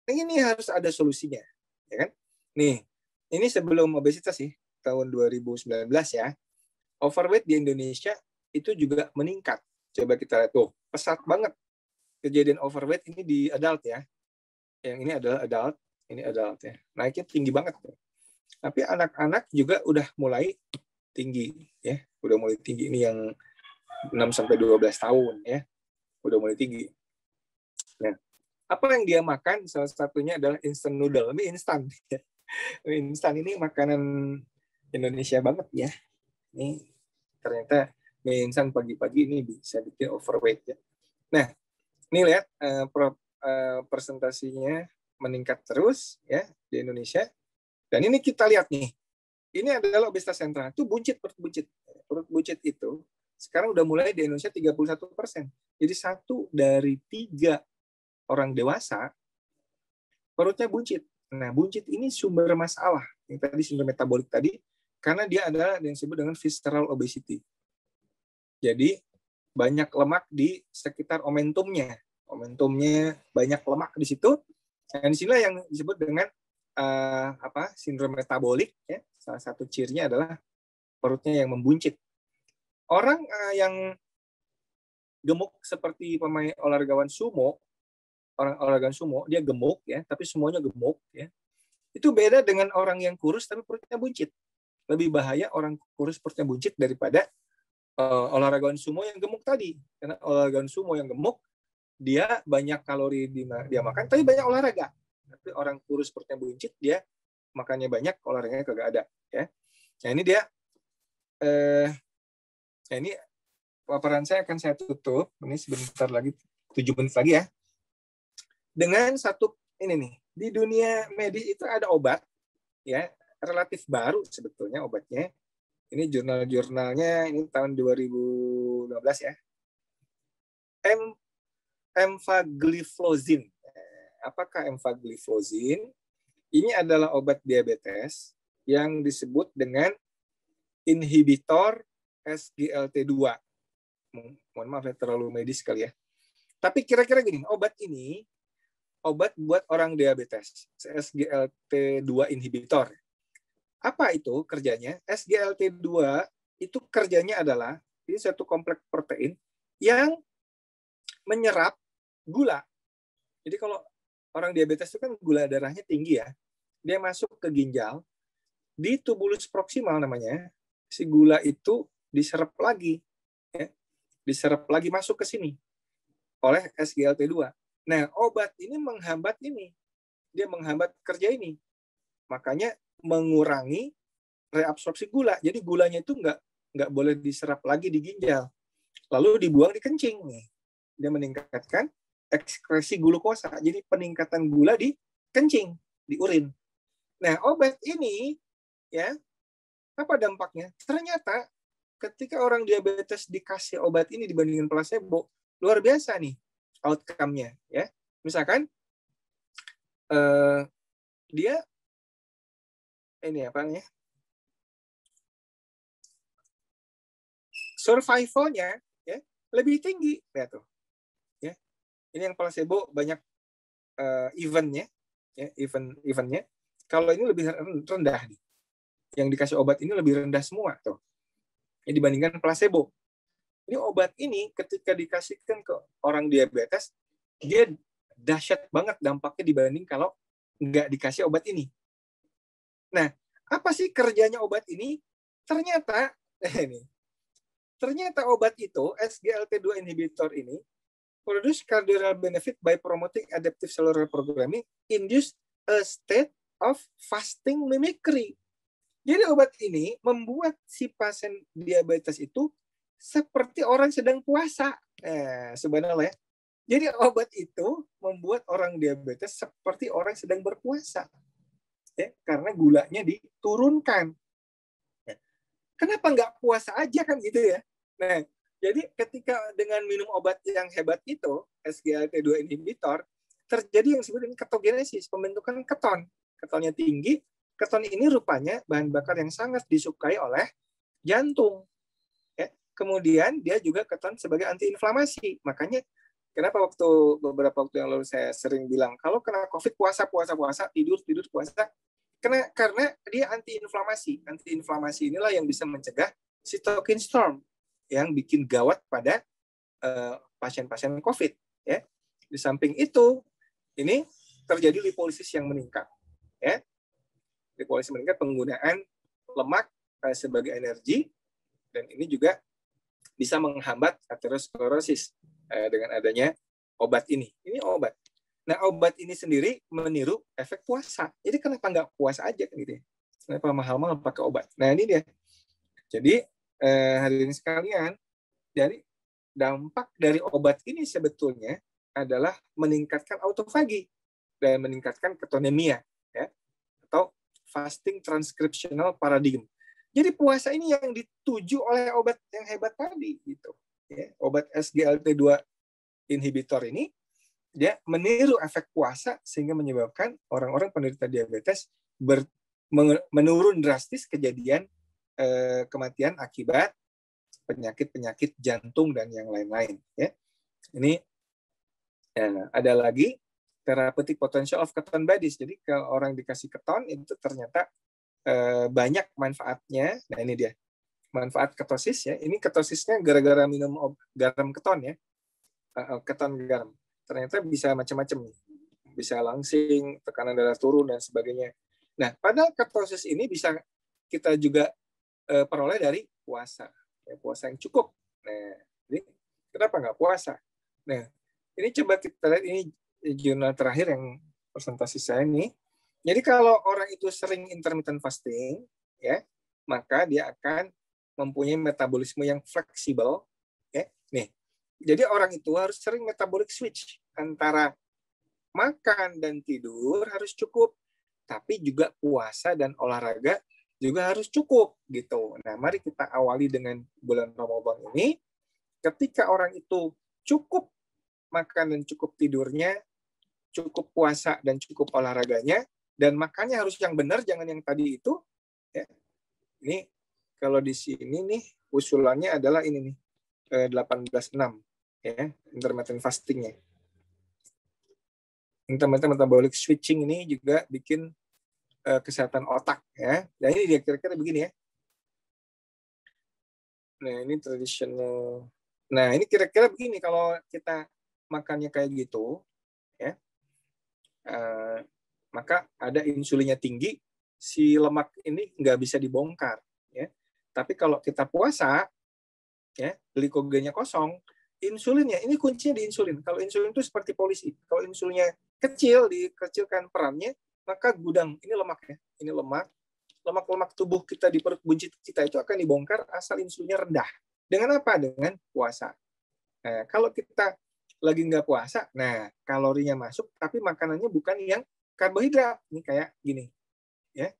Ini harus ada solusinya, ya kan? Nih, ini sebelum obesitas sih, tahun 2019 ya. Overweight di Indonesia itu juga meningkat. Coba kita lihat tuh, pesat banget kejadian overweight ini di adult ya. Yang ini adalah adult, ini adult ya. Naiknya tinggi banget. Tapi anak-anak juga udah mulai tinggi ya. Udah mulai tinggi, ini yang 6 sampai 12 tahun ya. Udah mulai tinggi. Nah, apa yang dia makan salah satunya adalah instant noodle. Ini instan. Instan ini makanan Indonesia banget ya. Ini ternyata mie instan pagi-pagi ini bisa bikin overweight ya. Nah, ini lihat presentasinya meningkat terus ya di Indonesia. Dan ini kita lihat nih. Ini adalah obesitas sentral. Itu buncit, perut buncit. Perut buncit itu sekarang udah mulai di Indonesia 31%. Jadi 1 dari 3 orang dewasa perutnya buncit. Nah, buncit ini sumber masalah. Yang tadi sindrom metabolik tadi, karena dia adalah yang disebut dengan visceral obesity. Jadi, banyak lemak di sekitar omentumnya. Omentumnya banyak lemak di situ. Dan disinilah yang disebut dengan sindrom metabolik. Ya. Salah satu cirinya adalah perutnya yang membuncit. Orang yang gemuk seperti pemain olahragawan sumo, orang olahraga sumo, dia gemuk ya, tapi semuanya gemuk ya. Itu beda dengan orang yang kurus tapi perutnya buncit. Lebih bahaya orang kurus perutnya buncit daripada olahragawan sumo yang gemuk tadi. Karena olahragawan sumo yang gemuk, dia banyak kalori dia makan, tapi banyak olahraga. Tapi orang kurus perutnya buncit, dia makannya banyak, olahraganya kagak ada. Ya. Nah ini dia, ini paparan saya akan saya tutup. Ini sebentar lagi, 7 menit lagi ya. Dengan satu ini nih, di dunia medis itu ada obat ya, relatif baru sebetulnya obatnya. Ini jurnal-jurnalnya ini tahun 2012 ya. Empagliflozin. Apakah empagliflozin? Ini adalah obat diabetes yang disebut dengan inhibitor SGLT2. Mohon maaf ya, terlalu medis kali ya. Tapi kira-kira gini, obat ini obat buat orang diabetes, SGLT2 inhibitor. Apa itu kerjanya? SGLT2 itu kerjanya adalah ini satu kompleks protein yang menyerap gula. Jadi kalau orang diabetes itu kan gula darahnya tinggi ya. Dia masuk ke ginjal, di tubulus proksimal namanya, si gula itu diserap lagi. Ya. Diserap lagi masuk ke sini oleh SGLT2. Nah, obat ini menghambat ini. Dia menghambat kerja ini. Makanya mengurangi reabsorpsi gula. Jadi gulanya itu nggak boleh diserap lagi di ginjal. Lalu dibuang di kencing. Dia meningkatkan ekskresi glukosa. Jadi peningkatan gula di kencing, di urin. Nah, obat ini ya, apa dampaknya? Ternyata ketika orang diabetes dikasih obat ini dibandingkan placebo, luar biasa nih outcome-nya ya. Misalkan dia ini apa namanya? survivalnya ya lebih tinggi. Lihat tuh. Ya. Ini yang placebo banyak eventnya, ya, eventnya. Kalau ini lebih rendah nih. Yang dikasih obat ini lebih rendah semua tuh. Ya, dibandingkan placebo. Ini obat ini ketika dikasihkan ke orang diabetes, dia dahsyat banget dampaknya dibanding kalau nggak dikasih obat ini. Nah, apa sih kerjanya obat ini? Ternyata obat itu, SGLT2 inhibitor ini, produce cardiovascular benefit by promoting adaptive cellular programming, induce a state of fasting mimicry. Jadi obat ini membuat si pasien diabetes itu seperti orang sedang puasa. Sebenarnya. Jadi obat itu membuat orang diabetes seperti orang sedang berpuasa. Ya, karena gulanya diturunkan. Ya. Kenapa nggak puasa aja kan gitu ya? Nah, jadi ketika dengan minum obat yang hebat itu, SGLT2 inhibitor, terjadi yang disebut ketogenesis, pembentukan keton. Ketonnya tinggi. Keton ini rupanya bahan bakar yang sangat disukai oleh jantung. Kemudian dia juga keton sebagai antiinflamasi. Makanya kenapa beberapa waktu yang lalu saya sering bilang kalau kena COVID puasa, tidur puasa, karena dia antiinflamasi. Antiinflamasi inilah yang bisa mencegah cytokine storm yang bikin gawat pada pasien-pasien COVID. Ya. Di samping itu, ini terjadi lipolisis yang meningkat. Ya. Lipolisis meningkat penggunaan lemak sebagai energi, dan ini juga bisa menghambat aterosklerosis dengan adanya obat ini. Ini obat. Nah, obat ini sendiri meniru efek puasa. Jadi kenapa nggak puasa aja kan gitu ya? Kenapa mahal-mahal pakai obat? Nah, ini dia. Jadi hadirin sekalian, dari dampak dari obat ini sebetulnya adalah meningkatkan autofagi dan meningkatkan ketonemia, ya, atau fasting transcriptional paradigm. Jadi puasa ini yang dituju oleh obat yang hebat tadi, gitu. Ya, obat SGLT2 inhibitor ini dia meniru efek puasa sehingga menyebabkan orang-orang penderita diabetes menurun drastis kejadian kematian akibat penyakit-penyakit jantung dan yang lain-lain. Ya. Ini ada lagi therapeutic potential of keton bodies. Jadi kalau orang dikasih keton itu ternyata banyak manfaatnya. Nah ini dia manfaat ketosis ya. Ini ketosisnya gara-gara minum garam keton ya, keton garam. Ternyata bisa macam-macam, bisa langsing, tekanan darah turun dan sebagainya. Nah padahal ketosis ini bisa kita juga peroleh dari puasa, ya, puasa yang cukup. Nah jadi kenapa nggak puasa? Nah ini coba kita lihat, ini jurnal terakhir yang presentasi saya nih. Jadi kalau orang itu sering intermittent fasting, ya, maka dia akan mempunyai metabolisme yang fleksibel. Ya. Nih, jadi orang itu harus sering metabolic switch antara makan dan tidur harus cukup, tapi juga puasa dan olahraga juga harus cukup gitu. Nah, mari kita awali dengan bulan Ramadan ini. Ketika orang itu cukup makan dan cukup tidurnya, cukup puasa dan cukup olahraganya, dan makannya harus yang benar, jangan yang tadi itu. Ya. Ini kalau di sini nih usulannya adalah ini nih 18/6 ya, intermittent fastingnya. Intermittent metabolic switching ini juga bikin kesehatan otak ya. Dan ini dia kira-kira begini ya. Nah ini traditional. Nah ini kira-kira begini kalau kita makannya kayak gitu ya. Maka ada insulinnya tinggi, si lemak ini nggak bisa dibongkar. Ya. Tapi kalau kita puasa, ya, glikogennya kosong, insulinnya, ini kuncinya di insulin. Kalau insulin itu seperti polisi. Kalau insulinnya kecil, dikecilkan perannya, maka gudang, ini lemaknya. Ini lemak-lemak tubuh kita di perut buncit kita itu akan dibongkar asal insulinnya rendah. Dengan apa? Dengan puasa. Nah, kalau kita lagi nggak puasa, nah kalorinya masuk, tapi makanannya bukan yang karbohidrat, ini kayak gini, ya,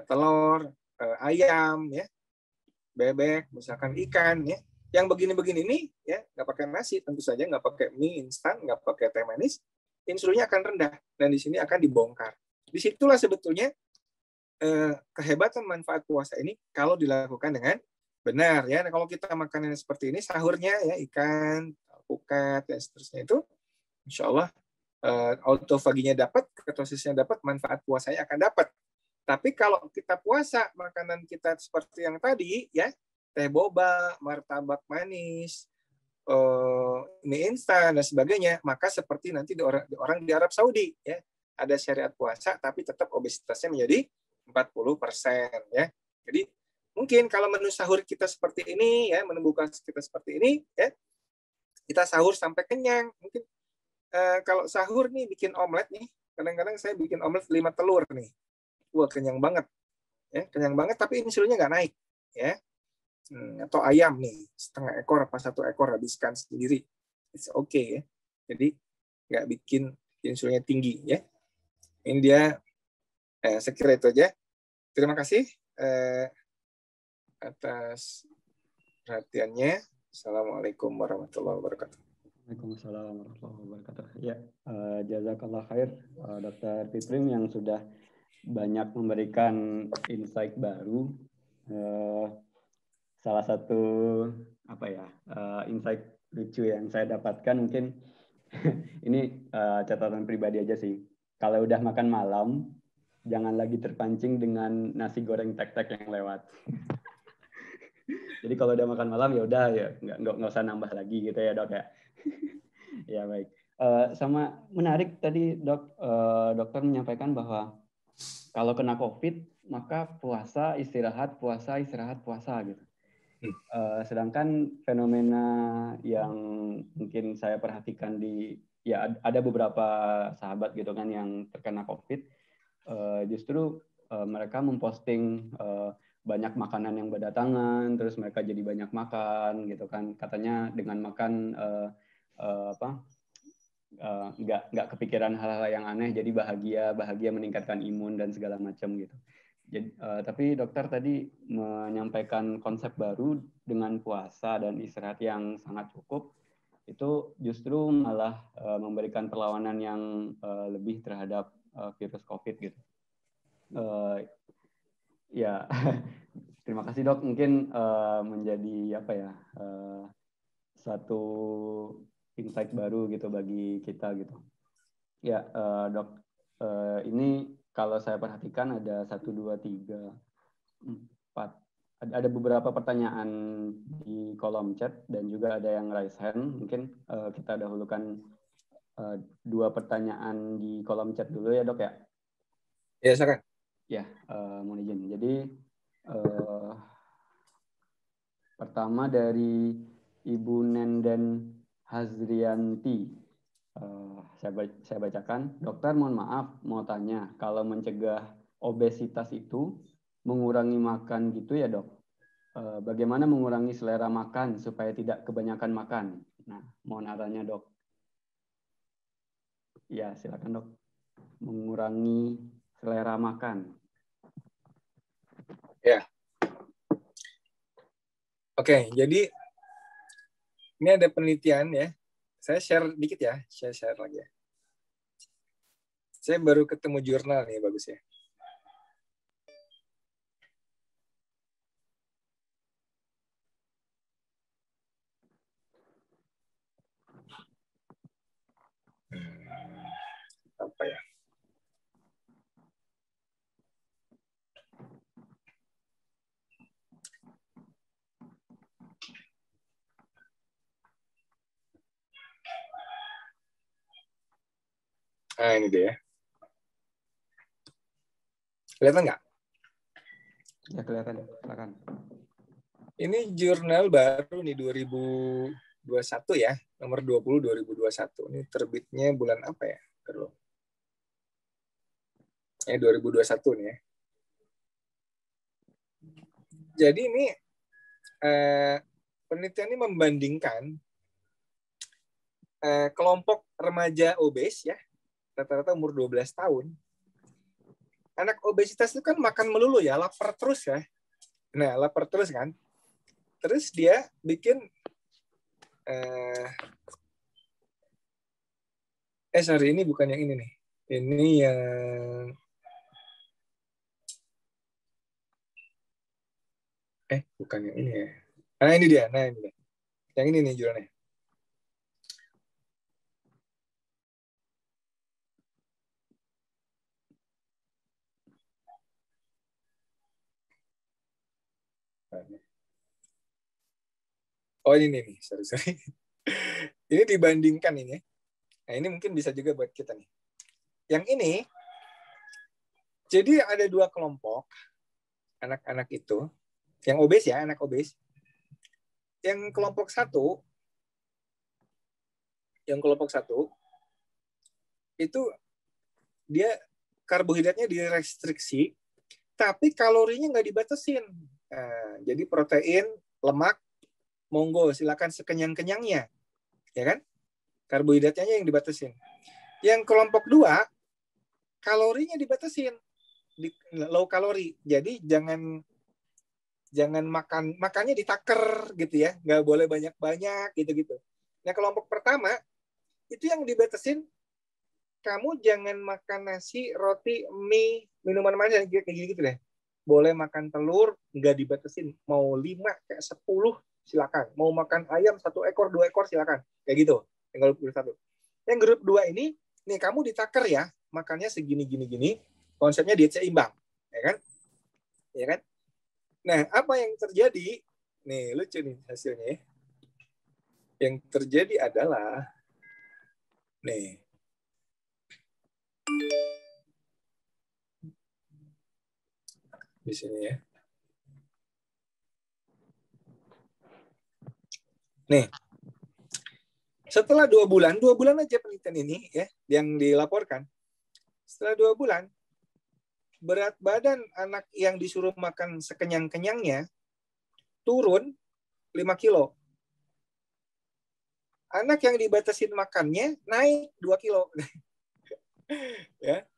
telur, ayam, ya, bebek, misalkan ikan, ya, yang begini-begini ini, ya, nggak pakai nasi, tentu saja nggak pakai mie instan, nggak pakai teh manis, insulinnya akan rendah, dan di sini akan dibongkar. Disitulah sebetulnya kehebatan manfaat puasa ini kalau dilakukan dengan benar ya. Nah, kalau kita makan yang seperti ini, sahurnya ya ikan, alpukat, dan seterusnya itu, insya Allah autofaginya dapat, ketosisnya dapat, manfaat puasanya akan dapat. Tapi kalau kita puasa, makanan kita seperti yang tadi, ya, teh boba, martabak manis, mie instan dan sebagainya, maka seperti nanti orang di Arab Saudi, ya, ada syariat puasa, tapi tetap obesitasnya menjadi 40%, ya. Jadi mungkin kalau menu sahur kita seperti ini, ya, menu buka kita seperti ini, ya, kita sahur sampai kenyang. Mungkin kalau sahur nih bikin omelet nih, kadang-kadang saya bikin omelet 5 telur nih. Wah, kenyang banget. Ya, kenyang banget tapi insulinnya nggak naik, ya. Atau ayam nih, setengah ekor apa 1 ekor habiskan sendiri. It's okay, ya. Jadi nggak bikin insulinnya tinggi, ya. Ini dia, saya kira itu aja. Terima kasih atas perhatiannya. Assalamualaikum warahmatullahi wabarakatuh. Waalaikumsalam warahmatullahi wabarakatuh. Ya, jazakallah khair Dr. Fitrim yang sudah banyak memberikan insight baru. Salah satu insight lucu yang saya dapatkan mungkin ini catatan pribadi aja sih. Kalau udah makan malam, jangan lagi terpancing dengan nasi goreng tek-tek yang lewat. Jadi kalau udah makan malam ya udah ya nggak usah nambah lagi gitu ya dok ya. Ya baik. Sama menarik tadi dokter menyampaikan bahwa kalau kena COVID maka puasa istirahat gitu. Sedangkan fenomena yang mungkin saya perhatikan ada beberapa sahabat gitu kan yang terkena COVID, justru mereka memposting banyak makanan yang berdatangan, terus mereka jadi banyak makan gitu kan, katanya dengan makan nggak kepikiran hal-hal yang aneh, jadi bahagia meningkatkan imun dan segala macam gitu. Jadi, tapi dokter tadi menyampaikan konsep baru dengan puasa dan istirahat yang sangat cukup, itu justru malah memberikan perlawanan yang lebih terhadap virus COVID gitu. Ya, terima kasih dok. Mungkin menjadi satu insight baru gitu bagi kita gitu. Ya, dok. Ini kalau saya perhatikan ada 1, 2, 3, 4. Ada beberapa pertanyaan di kolom chat dan juga ada yang raise hand. Mungkin kita dahulukan 2 pertanyaan di kolom chat dulu ya dok ya. Ya, silakan. Ya, mohon izin. Jadi pertama dari Ibu Nenden Hazrianti. Saya bacakan. Dokter, mohon maaf, mau tanya, kalau mencegah obesitas itu mengurangi makan gitu ya dok? Bagaimana mengurangi selera makan supaya tidak kebanyakan makan? Nah, mohon arahnya dok. Ya, silakan dok. Mengurangi selera makan. Ya. Oke, jadi ini ada penelitian ya. Saya share dikit ya, share lagi ya. Saya baru ketemu jurnal nih, bagus ya. Apa ya? Nah, ini dia. Kelihatan nggak? Ya, kelihatan. Silakan. Ini jurnal baru nih 2021 ya, nomor 20 2021. Ini terbitnya bulan apa ya? Terus. 2021 nih ya. Jadi ini penelitian ini membandingkan kelompok remaja obes ya, rata-rata umur 12 tahun. Anak obesitas itu kan makan melulu ya, lapar terus ya. Nah, lapar terus kan. Terus dia bikin sorry, ini bukan yang ini nih. Ini yang Bukan yang ini ya. Nah ini dia. Yang ini nih jurannya. Oh ini nih, sorry. Ini dibandingkan ini. Nah ini mungkin bisa juga buat kita nih. Yang ini, jadi ada 2 kelompok anak-anak itu, yang obes ya, anak obes. Yang kelompok satu itu dia karbohidratnya direstriksi, tapi kalorinya nggak dibatasin. Nah, jadi protein, lemak, monggo silakan sekenyang-kenyangnya, ya kan? Karbohidratnya yang dibatasin. Yang kelompok 2 kalorinya dibatasin, low kalori. Jadi jangan makannya ditaker gitu ya, nggak boleh banyak-banyak gitu. Nah kelompok pertama itu yang dibatasin, kamu jangan makan nasi, roti, mie, minuman manis kayak gitu deh. Boleh makan telur, nggak dibatasin. Mau 5, kayak 10, silakan. Mau makan ayam 1 ekor, 2 ekor, silakan. Kayak gitu. Yang grup 1. Yang grup 2 ini, nih kamu ditaker ya, makannya segini. Konsepnya diet seimbang. Ya kan? Nah, apa yang terjadi? Nih, lucu nih hasilnya. Yang terjadi adalah, nih, di sini ya. Nih, setelah 2 bulan aja penelitian ini ya, yang dilaporkan. Setelah 2 bulan, berat badan anak yang disuruh makan sekenyang-kenyangnya turun 5 kilo. Anak yang dibatasin makannya naik 2 kilo. Ya.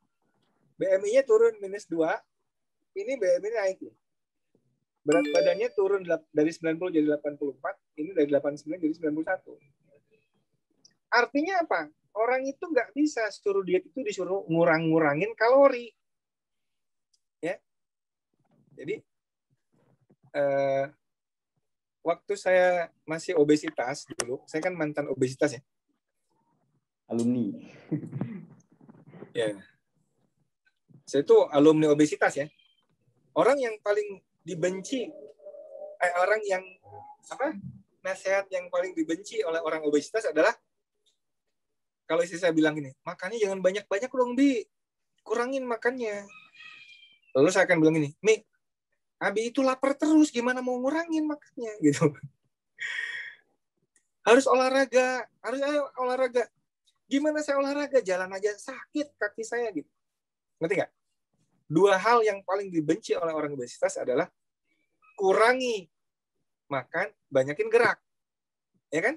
BMI-nya turun -2. Ini BMI naik. Berat badannya turun dari 90 jadi 84. Ini dari 89 jadi 91. Artinya apa? Orang itu nggak bisa suruh diet itu disuruh ngurangin kalori. Ya. Jadi waktu saya masih obesitas dulu, saya kan mantan obesitas ya. Alumni. Ya. Saya itu alumni obesitas ya. Orang yang paling dibenci, orang yang nasihat yang paling dibenci oleh orang obesitas adalah, kalau istri saya bilang gini, makannya jangan banyak-banyak dong, Bi. Kurangin makannya. Lalu saya akan bilang gini, Mi, Abi itu lapar terus, gimana mau ngurangin makannya gitu. Harus olahraga. Gimana saya olahraga? Jalan aja sakit kaki saya gitu. Ngerti nggak? 2 hal yang paling dibenci oleh orang obesitas adalah kurangi makan, banyakin gerak. Ya kan?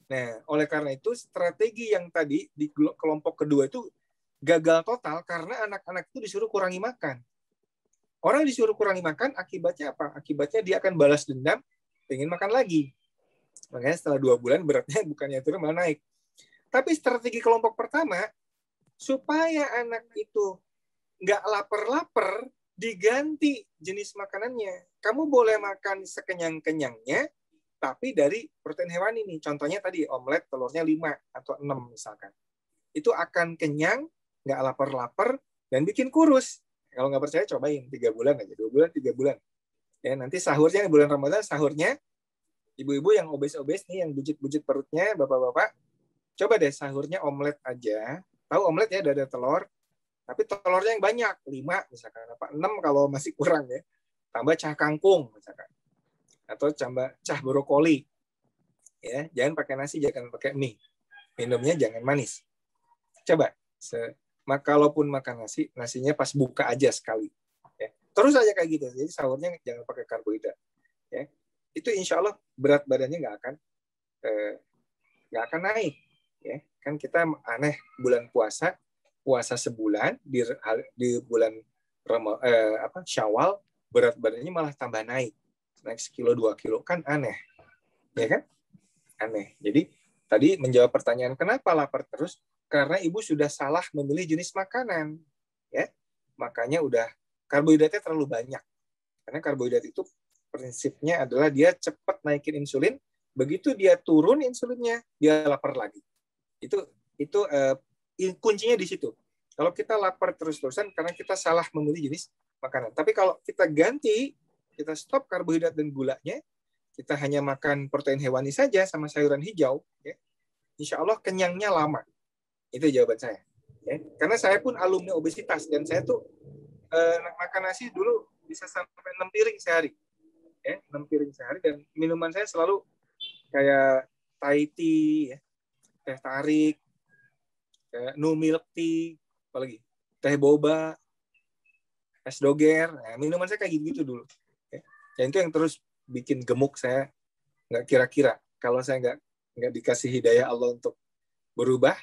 Nah, oleh karena itu strategi yang tadi di kelompok kedua itu gagal total karena anak-anak itu disuruh kurangi makan. Orang disuruh kurangi makan, akibatnya apa? Akibatnya dia akan balas dendam, pengen makan lagi. Makanya setelah 2 bulan beratnya bukannya turun malah naik. Tapi strategi kelompok pertama, supaya anak itu nggak lapar-lapar, diganti jenis makanannya. Kamu boleh makan sekenyang-kenyangnya, tapi dari protein hewani nih. Contohnya tadi, omelet telurnya 5 atau 6 misalkan. Itu akan kenyang, nggak lapar-lapar, dan bikin kurus. Kalau nggak percaya, cobain 3 bulan aja. 2 bulan, 3 bulan. Ya, nanti sahurnya, bulan Ramadan, sahurnya, ibu-ibu yang obes-obes nih, yang bujit-bujit perutnya, bapak-bapak, coba deh sahurnya omelet aja. Tahu omelet ya, ada telur, tapi telurnya yang banyak, 5 misalkan, apa 6 kalau masih kurang ya. Tambah cah kangkung misalkan. Atau tambah cah brokoli. Ya, jangan pakai nasi, jangan pakai mie. Minumnya jangan manis. Coba, kalaupun makan nasi, nasinya pas buka aja sekali. Ya. Terus aja kayak gitu. Jadi sahurnya jangan pakai karbohidrat. Ya. Itu insya Allah berat badannya nggak akan naik. Ya. Kan kita aneh bulan puasa sebulan di bulan Syawal berat badannya malah tambah naik 1 kilo 2 kilo, kan aneh, ya kan? Aneh. Jadi tadi menjawab pertanyaan kenapa lapar terus, karena ibu sudah salah memilih jenis makanan, ya. Makanya udah karbohidratnya terlalu banyak, karena karbohidrat itu prinsipnya adalah dia cepat naikin insulin, begitu dia turun insulinnya, dia lapar lagi. Itu kuncinya di situ. Kalau kita lapar terus-terusan karena kita salah memilih jenis makanan. Tapi kalau kita ganti, kita stop karbohidrat dan gulanya, kita hanya makan protein hewani saja sama sayuran hijau, ya, insya Allah kenyangnya lama. Itu jawaban saya. Ya. Karena saya pun alumni obesitas dan saya tuh makan nasi dulu bisa sampai 6 piring sehari. Ya, 6 piring sehari dan minuman saya selalu kayak Thai tea, ya, teh tarik, kayak no milk tea, apalagi teh boba, es doger. Nah, minuman saya kayak gitu dulu. Ya. Dan itu yang terus bikin gemuk saya. Nggak kira-kira kalau saya nggak dikasih hidayah Allah untuk berubah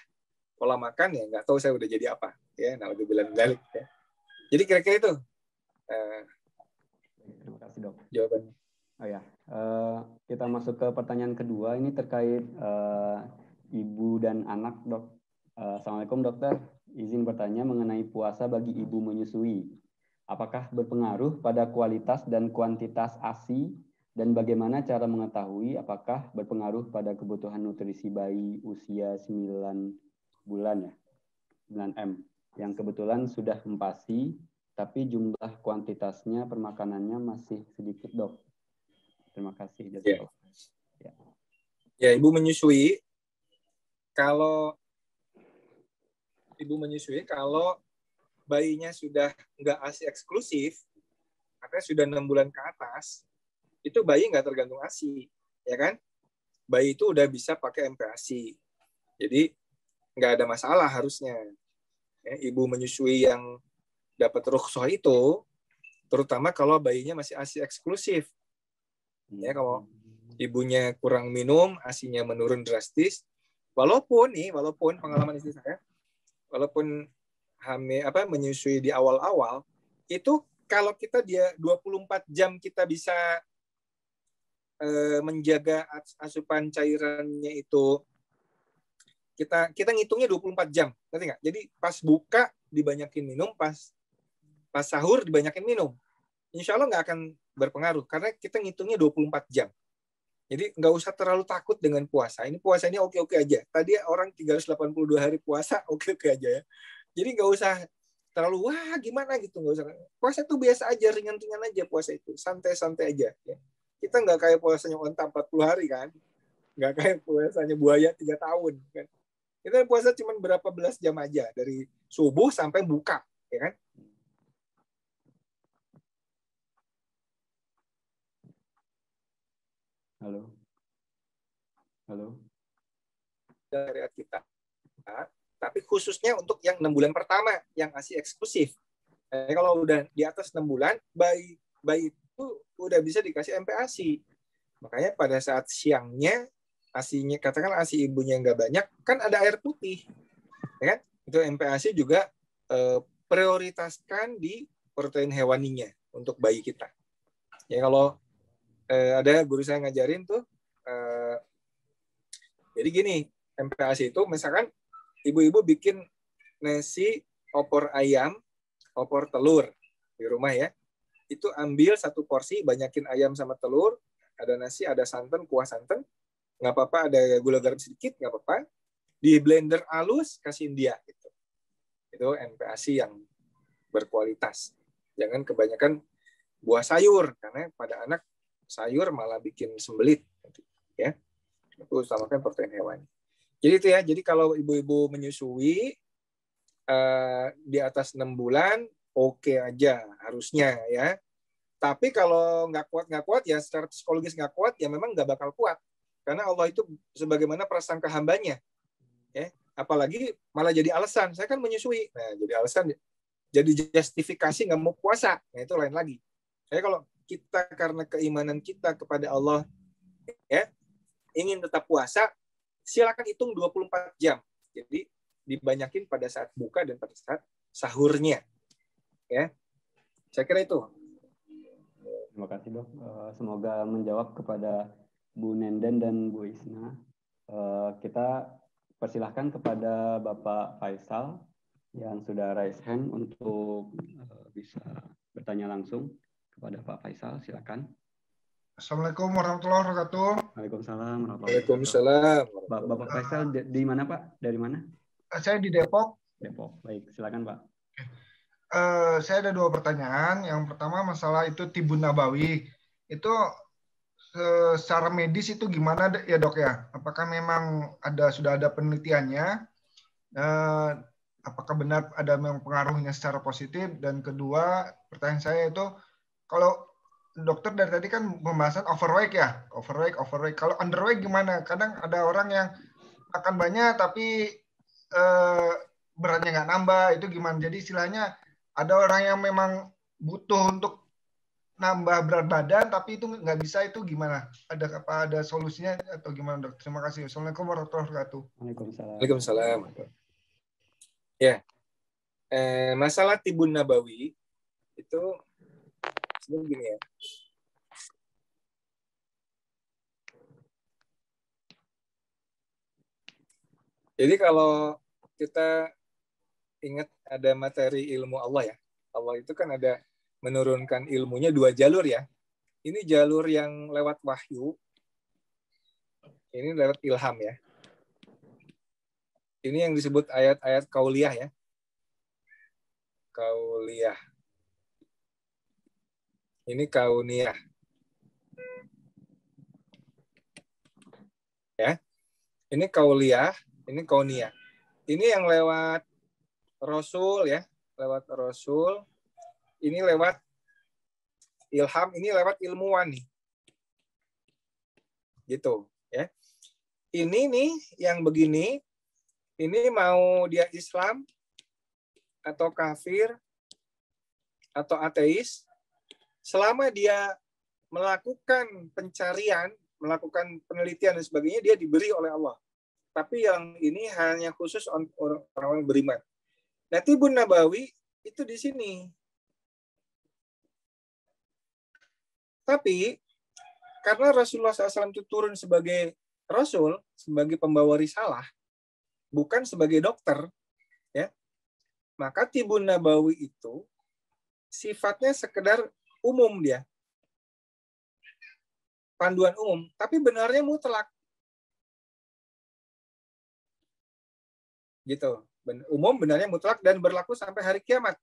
pola makan, ya nggak tahu saya udah jadi apa. Ya, naudzubillah min dzalik. Ya. Jadi kira-kira itu Terima kasih, Dok. jawabannya. Oh ya, kita masuk ke pertanyaan kedua. Ini terkait ibu dan anak, Dok. Assalamualaikum, Dokter. Izin bertanya mengenai puasa bagi ibu menyusui. Apakah berpengaruh pada kualitas dan kuantitas ASI dan bagaimana cara mengetahui apakah berpengaruh pada kebutuhan nutrisi bayi usia 9 bulan, ya, 9M, yang kebetulan sudah empasi, tapi jumlah kuantitasnya per makanannya masih sedikit, Dok. Terima kasih. Ya. Ya, ibu menyusui kalau bayinya sudah nggak ASI eksklusif, artinya sudah 6 bulan ke atas, itu bayi nggak tergantung ASI, ya kan? Bayi itu udah bisa pakai MPASI, jadi nggak ada masalah harusnya. Ya, ibu menyusui yang dapat rukhsah itu, terutama kalau bayinya masih ASI eksklusif. Ya, kalau ibunya kurang minum, ASInya menurun drastis, walaupun pengalaman istri saya, walaupun menyusui di awal-awal, itu kalau kita 24 jam kita bisa menjaga asupan cairannya itu, kita ngitungnya 24 jam, ngerti nggak? Jadi pas buka dibanyakin minum, pas sahur dibanyakin minum. Insya Allah nggak akan berpengaruh, karena kita ngitungnya 24 jam. Jadi nggak usah terlalu takut dengan puasa. Ini puasanya oke-oke aja. Tadi orang 382 hari puasa oke-oke aja ya. Jadi nggak usah terlalu wah gimana gitu, nggak usah. Puasa itu biasa aja, ringan-ringan aja puasa itu, santai-santai aja. Ya. Kita nggak kayak puasanya onta 40 hari kan, nggak kayak puasanya buaya 3 tahun kan. Kita puasa cuma berapa belas jam aja dari subuh sampai buka, ya kan? Halo. Syariat kita. Tapi khususnya untuk yang 6 bulan pertama, yang ASI eksklusif. Kalau udah di atas 6 bulan, bayi itu udah bisa dikasih MPASI. Makanya pada saat siangnya, ASI-nya, katakan ASI ibunya nggak banyak, kan ada air putih. Ya kan? Itu MPASI juga prioritaskan di protein hewaninya untuk bayi kita. Ya kalau ada guru saya ngajarin tuh, jadi gini, MPASI itu misalkan ibu-ibu bikin nasi opor ayam, opor telur di rumah ya, itu ambil 1 porsi, banyakin ayam sama telur, ada nasi, ada santan, kuah santan, nggak apa-apa, ada gula garam sedikit, nggak apa-apa, di blender halus, kasihin dia. Gitu. Itu MPASI yang berkualitas. Jangan kebanyakan buah sayur, karena pada anak sayur malah bikin sembelit. Ya. Itu utamakan protein hewani. Jadi itu ya, jadi kalau ibu-ibu menyusui di atas 6 bulan, oke aja harusnya ya. Tapi kalau nggak kuat ya, secara psikologis nggak kuat ya, memang nggak bakal kuat. Karena Allah itu sebagaimana prasangka hambanya. Ya. Apalagi malah jadi alasan, saya kan menyusui. Nah, jadi alasan, jadi justifikasi nggak mau puasa. Nah, itu lain lagi. Jadi kalau kita karena keimanan kita kepada Allah, ya, ingin tetap puasa, silakan hitung 24 jam. Jadi dibanyakin pada saat buka dan pada saat sahurnya. Ya. Saya kira itu. Terima kasih, Dok. Semoga menjawab kepada Bu Nenden dan Bu Isna. Kita persilahkan kepada Bapak Faisal yang sudah raise hand untuk bisa bertanya langsung kepada Pak Faisal. Silakan. Assalamualaikum warahmatullahi wabarakatuh. Waalaikumsalam warahmatullahi wabarakatuh. Waalaikumsalam. Bapak Faisal di mana Pak? Dari mana? Saya di Depok. Depok. Baik, silakan Pak. Saya ada 2 pertanyaan. Yang pertama masalah itu Tibun Nabawi. Itu secara medis itu gimana ya dok ya? Apakah memang sudah ada penelitiannya? Apakah benar ada memang pengaruhnya secara positif? Dan kedua, pertanyaan saya itu, kalau dokter dari tadi kan pembahasan overweight ya, overweight. Kalau underweight gimana? Kadang ada orang yang makan banyak tapi beratnya nggak nambah, itu gimana? Jadi istilahnya ada orang yang memang butuh untuk nambah berat badan tapi itu nggak bisa, itu gimana? Ada solusinya atau gimana dok? Terima kasih. Assalamualaikum warahmatullahi wabarakatuh. Waalaikumsalam. Ya, masalah Tibun Nabawi itu sebenarnya gini ya. Jadi kalau kita ingat ada materi ilmu Allah ya, Allah itu kan ada menurunkan ilmunya 2 jalur ya. Ini jalur yang lewat wahyu, ini lewat ilham ya. Ini yang disebut ayat-ayat kauliyah ya. Kauliyah. Ini kauniyah. Ya. Ini kauliyah, ini kauniyah. Ini yang lewat Rasul ya, lewat Rasul. Ini lewat ilham, ini lewat ilmuwan nih. Gitu ya. Ini nih yang begini, ini mau dia Islam atau kafir atau ateis, selama dia melakukan pencarian, melakukan penelitian dan sebagainya, dia diberi oleh Allah. Tapi yang ini hanya khusus orang-orang beriman. Nah, Tibun Nabawi itu di sini. Tapi karena Rasulullah SAW itu turun sebagai Rasul, sebagai pembawa risalah, bukan sebagai dokter, ya, maka Tibun Nabawi itu sifatnya sekedar umum dia, panduan umum, tapi benarnya mutlak, gitu. Umum benarnya mutlak dan berlaku sampai hari kiamat.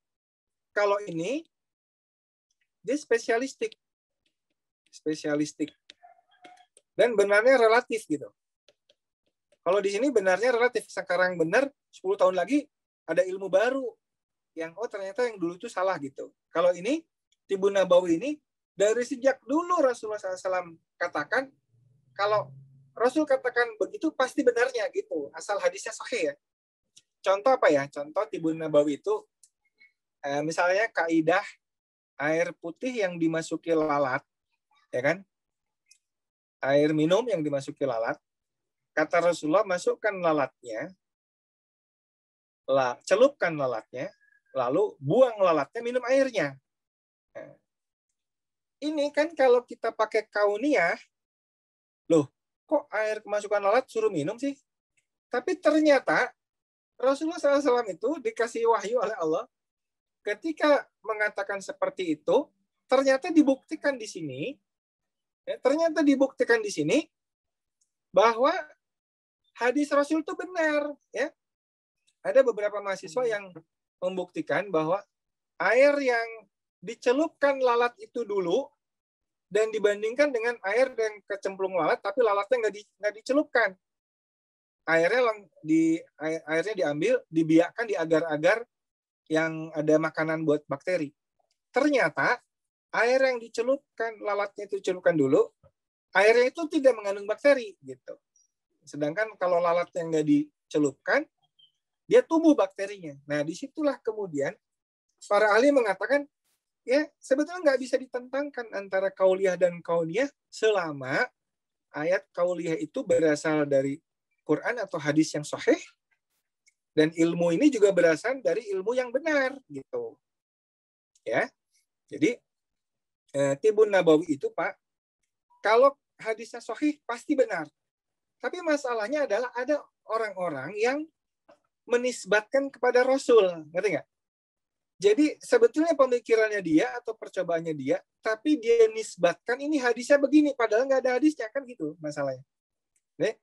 Kalau ini dia spesialistik, dan benarnya relatif gitu. Kalau di sini benarnya relatif, sekarang benar, 10 tahun lagi ada ilmu baru yang ternyata yang dulu itu salah gitu. Kalau ini Tibun Nabawi ini dari sejak dulu Rasulullah SAW katakan, kalau Rasul katakan begitu pasti benarnya gitu, asal hadisnya sahih ya. Contoh apa ya? Contoh Tibun Nabawi itu misalnya kaidah air putih yang dimasuki lalat, ya kan? Air minum yang dimasuki lalat. Kata Rasulullah, masukkan lalatnya, celupkan lalatnya, lalu buang lalatnya, minum airnya. Nah, ini kan kalau kita pakai kauniyah, loh, kok air kemasukan lalat suruh minum sih? Tapi ternyata Rasulullah SAW itu dikasih wahyu oleh Allah, ketika mengatakan seperti itu, ternyata dibuktikan di sini, bahwa hadis Rasul itu benar, ya. Ada beberapa mahasiswa yang membuktikan bahwa air yang dicelupkan lalat itu dulu dan dibandingkan dengan air yang kecemplung lalat tapi lalatnya nggak dicelupkan. Airnya diambil, dibiarkan di agar-agar yang ada makanan buat bakteri. Ternyata air yang dicelupkan, lalatnya itu dicelupkan dulu, airnya itu tidak mengandung bakteri gitu. Sedangkan kalau lalat yang nggak dicelupkan, dia tumbuh bakterinya. Nah, disitulah kemudian para ahli mengatakan, ya sebetulnya nggak bisa ditentangkan antara kauliyah dan kauniyah selama ayat kauliyah itu berasal dari Quran atau hadis yang sahih, dan ilmu ini juga berasal dari ilmu yang benar gitu. Ya. Jadi Tibun Nabawi itu, Pak, kalau hadisnya sahih pasti benar. Tapi masalahnya adalah ada orang-orang yang menisbatkan kepada Rasul, ngerti nggak? Jadi sebetulnya pemikirannya dia atau percobaannya dia, tapi dia nisbatkan ini hadisnya begini, padahal nggak ada hadisnya, kan gitu masalahnya. Nih,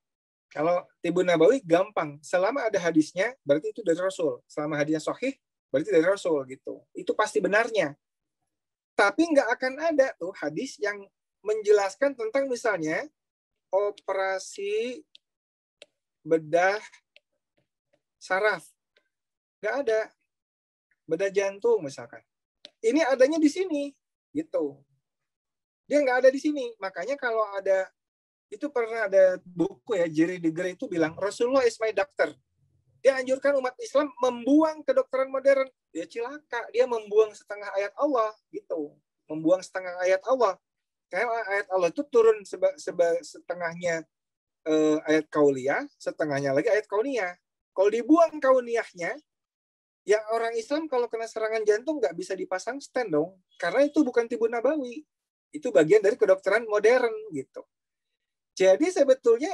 kalau Tibbun Nabawi gampang, selama ada hadisnya berarti itu dari Rasul, selama hadisnya sahih berarti dari Rasul gitu. Itu pasti benarnya. Tapi nggak akan ada tuh hadis yang menjelaskan tentang misalnya operasi bedah saraf. Nggak ada. Bedah jantung misalkan. Ini adanya di sini, gitu. Dia nggak ada di sini. Makanya kalau ada, itu pernah ada buku ya, Jerry Digger itu bilang, Rasulullah is my doctor. Dia anjurkan umat Islam membuang kedokteran modern. Dia cilaka. Dia membuang setengah ayat Allah, gitu. Membuang setengah ayat Allah. Karena ayat Allah itu turun setengahnya ayat kauliyah, setengahnya lagi ayat kauniyah. Kalau dibuang kauniyahnya, ya orang Islam kalau kena serangan jantung nggak bisa dipasang stent dong, karena itu bukan Tibbun Nabawi, itu bagian dari kedokteran modern gitu. Jadi sebetulnya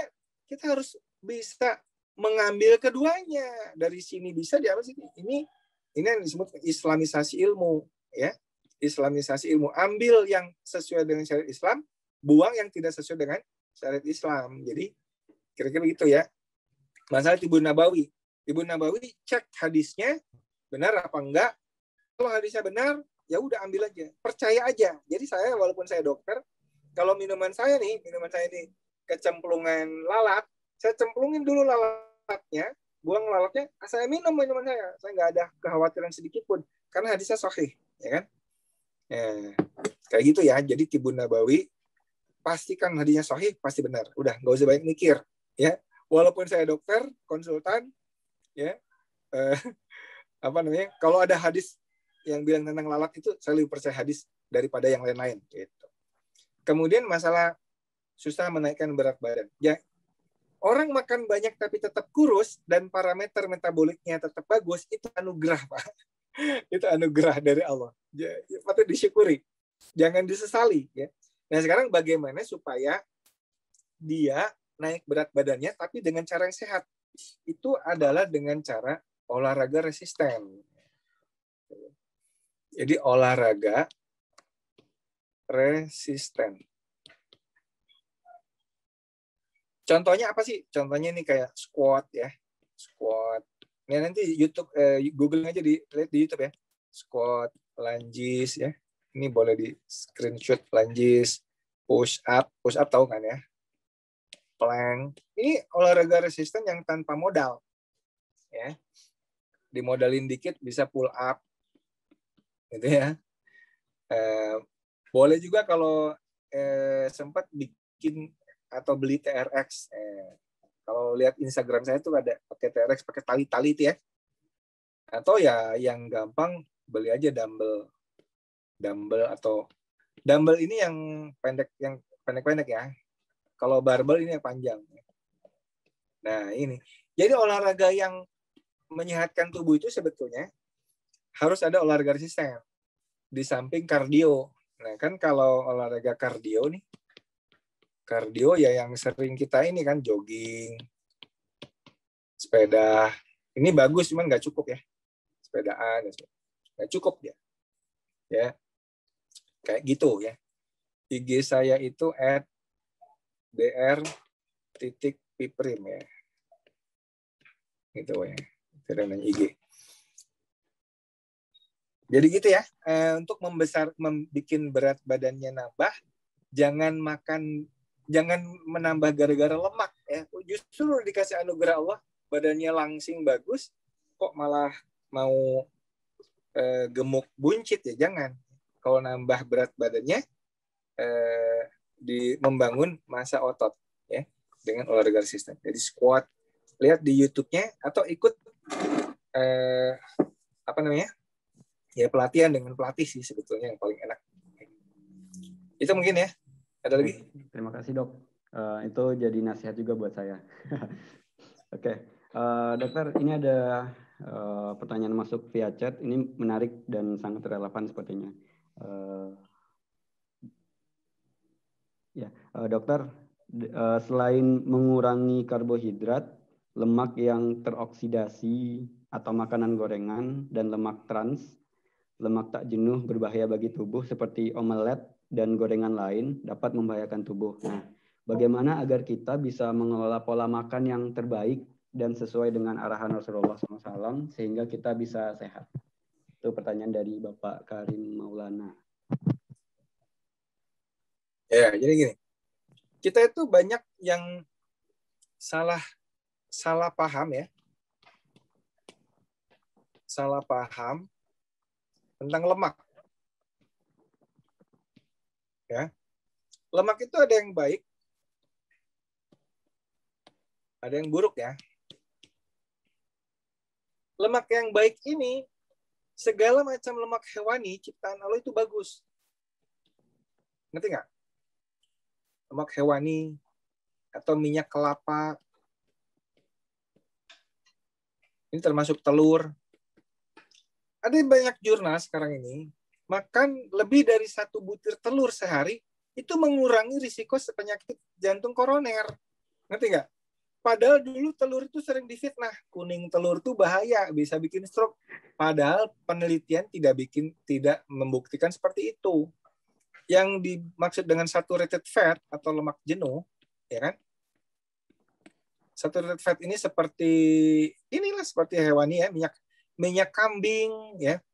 kita harus bisa mengambil keduanya, dari sini bisa diambil sini. Ini yang disebut islamisasi ilmu, ya, islamisasi ilmu. Ambil yang sesuai dengan syariat Islam, buang yang tidak sesuai dengan syariat Islam. Jadi kira-kira begitu ya. Masalah Tibbun Nabawi. Tibbun Nabawi cek hadisnya benar apa enggak. Kalau hadisnya benar, ya udah ambil aja. Percaya aja. Jadi saya walaupun saya dokter, kalau minuman saya nih kecemplungan lalat, saya cemplungin dulu lalatnya, buang lalatnya, saya minum minuman saya. Saya nggak ada kekhawatiran sedikit pun karena hadisnya sahih, ya kan? Kayak gitu ya. Jadi Tibbun Nabawi pastikan hadisnya sahih, pasti benar. Udah, nggak usah banyak mikir, ya. Walaupun saya dokter, konsultan, ya. Kalau ada hadis yang bilang tentang lalat itu, saya lebih percaya hadis daripada yang lain-lain gitu. Kemudian masalah susah menaikkan berat badan. Ya, orang makan banyak tapi tetap kurus dan parameter metaboliknya tetap bagus, itu anugerah, Pak. Itu anugerah dari Allah. Ya, patut disyukuri. Jangan disesali, ya. Nah, sekarang bagaimana supaya dia naik berat badannya tapi dengan cara yang sehat? Itu adalah dengan cara olahraga resisten. Jadi olahraga resisten. Contohnya apa sih? Contohnya nih kayak squat ya. Squat. Ini nanti YouTube, Google aja lihat di YouTube ya. Squat, lunges ya. Ini boleh di screenshot lunges, push up tahu kan ya? Plank. Ini olahraga resisten yang tanpa modal. Ya. Dimodalin dikit bisa pull up gitu ya. Boleh juga kalau sempat bikin atau beli TRX. Kalau lihat Instagram saya tuh ada pakai TRX, pakai tali-tali itu ya. Atau ya yang gampang beli aja dumbbell atau dumbbell ini yang pendek ya. Kalau barbell ini yang panjang. Nah, ini. Jadi olahraga yang menyehatkan tubuh itu sebetulnya harus ada olahraga resisten di samping kardio. Nah, kan kalau olahraga kardio ya yang sering kita ini kan jogging, sepeda. Ini bagus cuman nggak cukup ya. Sepedaan nggak cukup ya. Ya. Kayak gitu ya. IG saya itu @dr.piprim ya. Gitu ya. Dengan IG. Jadi gitu ya, untuk membuat berat badannya nambah, jangan menambah gara-gara lemak ya. Justru dikasih anugerah Allah, badannya langsing bagus, kok malah mau gemuk buncit ya, jangan. Kalau nambah berat badannya, membangun massa otot ya dengan olahraga resisten. Jadi squat, lihat di YouTube-nya atau ikut ya pelatihan dengan pelatih sih sebetulnya yang paling enak. Itu mungkin ya. Ada lagi? Terima kasih dok. Itu jadi nasihat juga buat saya. Oke. Dokter, ini ada pertanyaan masuk via chat. Ini menarik dan sangat relevan sepertinya. Dokter, selain mengurangi karbohidrat, lemak yang teroksidasi atau makanan gorengan dan lemak trans, lemak tak jenuh berbahaya bagi tubuh seperti omelet dan gorengan lain dapat membahayakan tubuh. Nah, bagaimana agar kita bisa mengelola pola makan yang terbaik dan sesuai dengan arahan Rasulullah SAW sehingga kita bisa sehat? Itu pertanyaan dari Bapak Karim Maulana. Ya, jadi gini. Kita itu banyak yang salah paham ya. Salah paham tentang lemak. Ya. Lemak itu ada yang baik, ada yang buruk ya. Lemak yang baik ini, segala macam lemak hewani ciptaan Allah itu bagus. Ngerti nggak? Lemak hewani atau minyak kelapa. Ini termasuk telur. Ada banyak jurnal sekarang ini, makan lebih dari 1 butir telur sehari, itu mengurangi risiko penyakit jantung koroner. Ngerti nggak? Padahal dulu telur itu sering difitnah. Kuning telur itu bahaya, bisa bikin stroke. Padahal penelitian tidak membuktikan seperti itu. Yang dimaksud dengan saturated fat atau lemak jenuh, ya kan? Saturated fat ini seperti hewani ya, minyak kambing ya,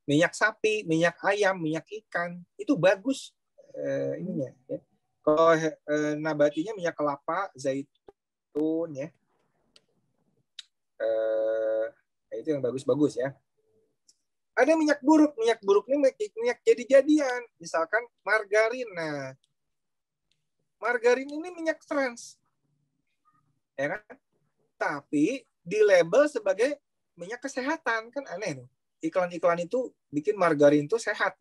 minyak sapi, minyak ayam, minyak ikan, itu bagus ininya ya. Kalau nabatinya minyak kelapa, zaitun ya. Itu yang bagus-bagus ya. Ada minyak buruk ini minyak jadi-jadian, misalkan margarin. Nah, margarin ini minyak trans. Ya kan? Tapi di label sebagai minyak kesehatan, kan aneh nih. Iklan-iklan itu bikin margarin itu sehat.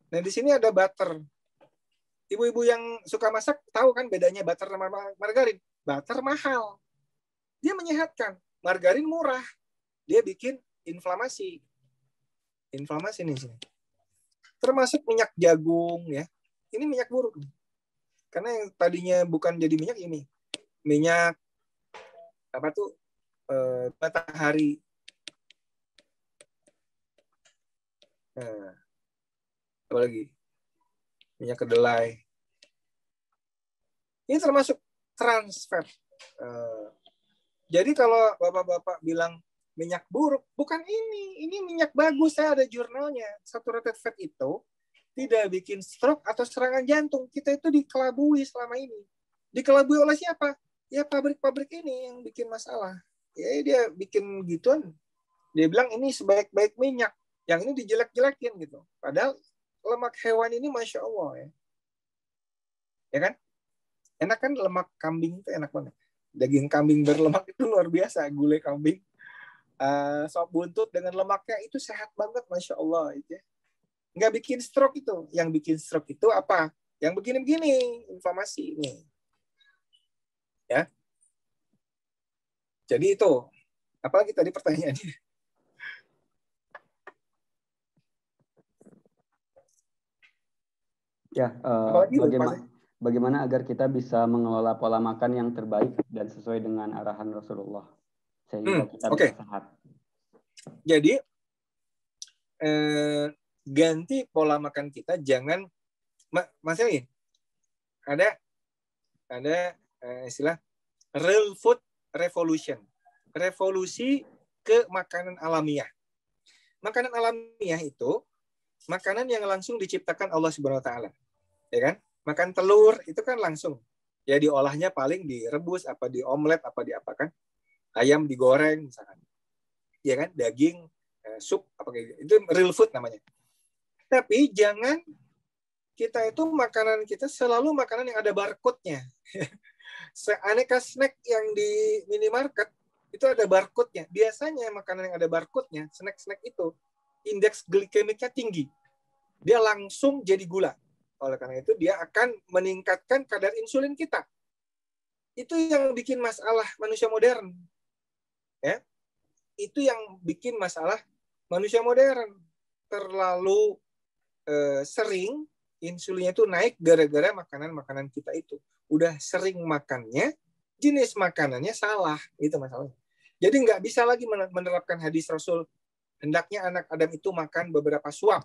Nah, di sini ada butter. Ibu-ibu yang suka masak tahu kan bedanya butter sama margarin. Butter mahal. Dia menyehatkan. Margarin murah. Dia bikin inflamasi. Inflamasi nih sini. Termasuk minyak jagung ya. Ini minyak buruk. Karena yang tadinya bukan jadi minyak ini. Minyak matahari. Nah, apa lagi? Minyak kedelai. Ini termasuk trans fat. Jadi kalau bapak-bapak bilang minyak buruk, bukan ini minyak bagus. Saya ada jurnalnya. Saturated fat itu tidak bikin stroke atau serangan jantung. Kita itu dikelabui selama ini. Dikelabui oleh siapa? Ya pabrik-pabrik ini yang bikin masalah. Ya dia bikin gituan. Dia bilang ini sebaik-baik minyak. Yang ini dijelek-jelekin gitu. Padahal lemak hewan ini Masya Allah ya. Ya kan? Enak kan lemak kambing itu enak banget. Daging kambing berlemak itu luar biasa. Gulai kambing. Sop buntut dengan lemaknya itu sehat banget Masya Allah. Ya. Nggak bikin stroke itu. Yang bikin stroke itu apa? Yang begini-begini. Inflamasi ini. Ya. Jadi itu. Apalagi tadi pertanyaannya? Ya, bagaimana agar kita bisa mengelola pola makan yang terbaik dan sesuai dengan arahan Rasulullah sehingga kita bisa sehat. Jadi ganti pola makan kita, jangan Mas Elin, ada istilah real food revolution, revolusi ke makanan alamiah. Makanan alamiah itu makanan yang langsung diciptakan Allah Subhanahu wa taala. Ya kan? Makan telur itu kan langsung. Ya diolahnya paling direbus, apa di omelet, apa di apa kan? Ayam digoreng misalkan. Ya kan? Daging, sup apa kayak gitu. Itu real food namanya. Tapi jangan kita itu makanan kita selalu makanan yang ada barcode-nya. Aneka snack yang di minimarket itu ada barcode-nya. Biasanya makanan yang ada barcode-nya, snack-snack itu indeks glikemiknya tinggi. Dia langsung jadi gula. Oleh karena itu dia akan meningkatkan kadar insulin kita. Itu yang bikin masalah manusia modern. Ya. Itu yang bikin masalah manusia modern. Terlalu sering insulinnya itu naik gara-gara makanan-makanan kita itu. Udah sering makannya, jenis makanannya salah. Itu masalahnya. Jadi nggak bisa lagi menerapkan hadis Rasul hendaknya anak Adam itu makan beberapa suap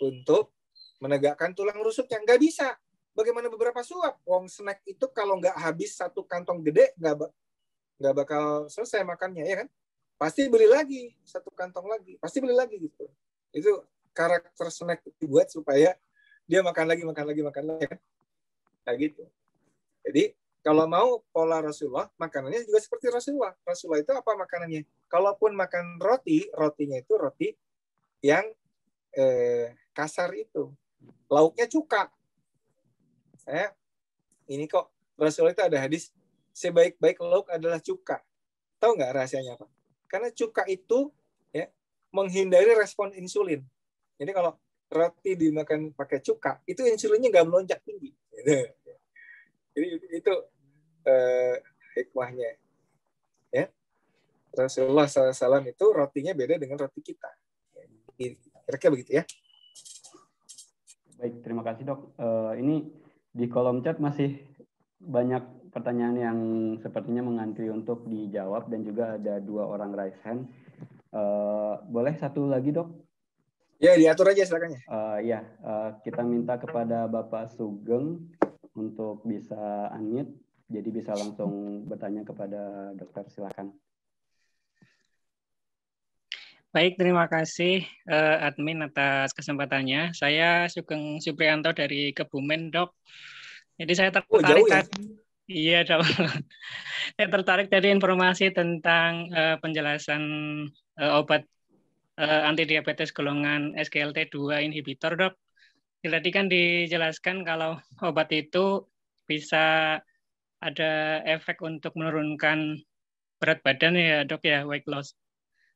untuk menegakkan tulang rusuknya. Nggak bisa. Bagaimana beberapa suap? Wong snack itu kalau nggak habis satu kantong gede, nggak bakal selesai makannya, ya kan? Pasti beli lagi, satu kantong lagi. Pasti beli lagi gitu. Itu karakter snack dibuat supaya dia makan lagi, kan? Kayak gitu. Jadi, kalau mau pola Rasulullah, makanannya juga seperti Rasulullah. Rasulullah itu apa makanannya? Kalaupun makan roti, rotinya itu roti yang kasar itu. Lauknya cuka. Ini kok Rasulullah itu ada hadis, sebaik-baik lauk adalah cuka. Tahu nggak rahasianya apa? Karena cuka itu ya menghindari respon insulin. Jadi kalau roti dimakan pakai cuka, itu insulinnya nggak melonjak tinggi. Jadi itu hikmahnya. Ya. Rasulullah SAW itu rotinya beda dengan roti kita. Kira-kira begitu ya. Baik, terima kasih dok. Ini di kolom chat masih banyak pertanyaan yang sepertinya mengantri untuk dijawab dan juga ada 2 orang raise hand. Boleh satu lagi dok? Ya, diatur aja silakan ya. Kita minta kepada Bapak Sugeng untuk bisa unmute, jadi bisa langsung bertanya kepada dokter, silakan. Baik, terima kasih admin atas kesempatannya. Saya Sugeng Supriyanto dari Kebumen, Dok. Jadi saya tertarik jauh ya? Iya, Dok. Saya tertarik dari informasi tentang penjelasan obat anti diabetes golongan SGLT2 inhibitor, Dok. Tadi kan dijelaskan kalau obat itu bisa ada efek untuk menurunkan berat badan ya, Dok ya, weight loss.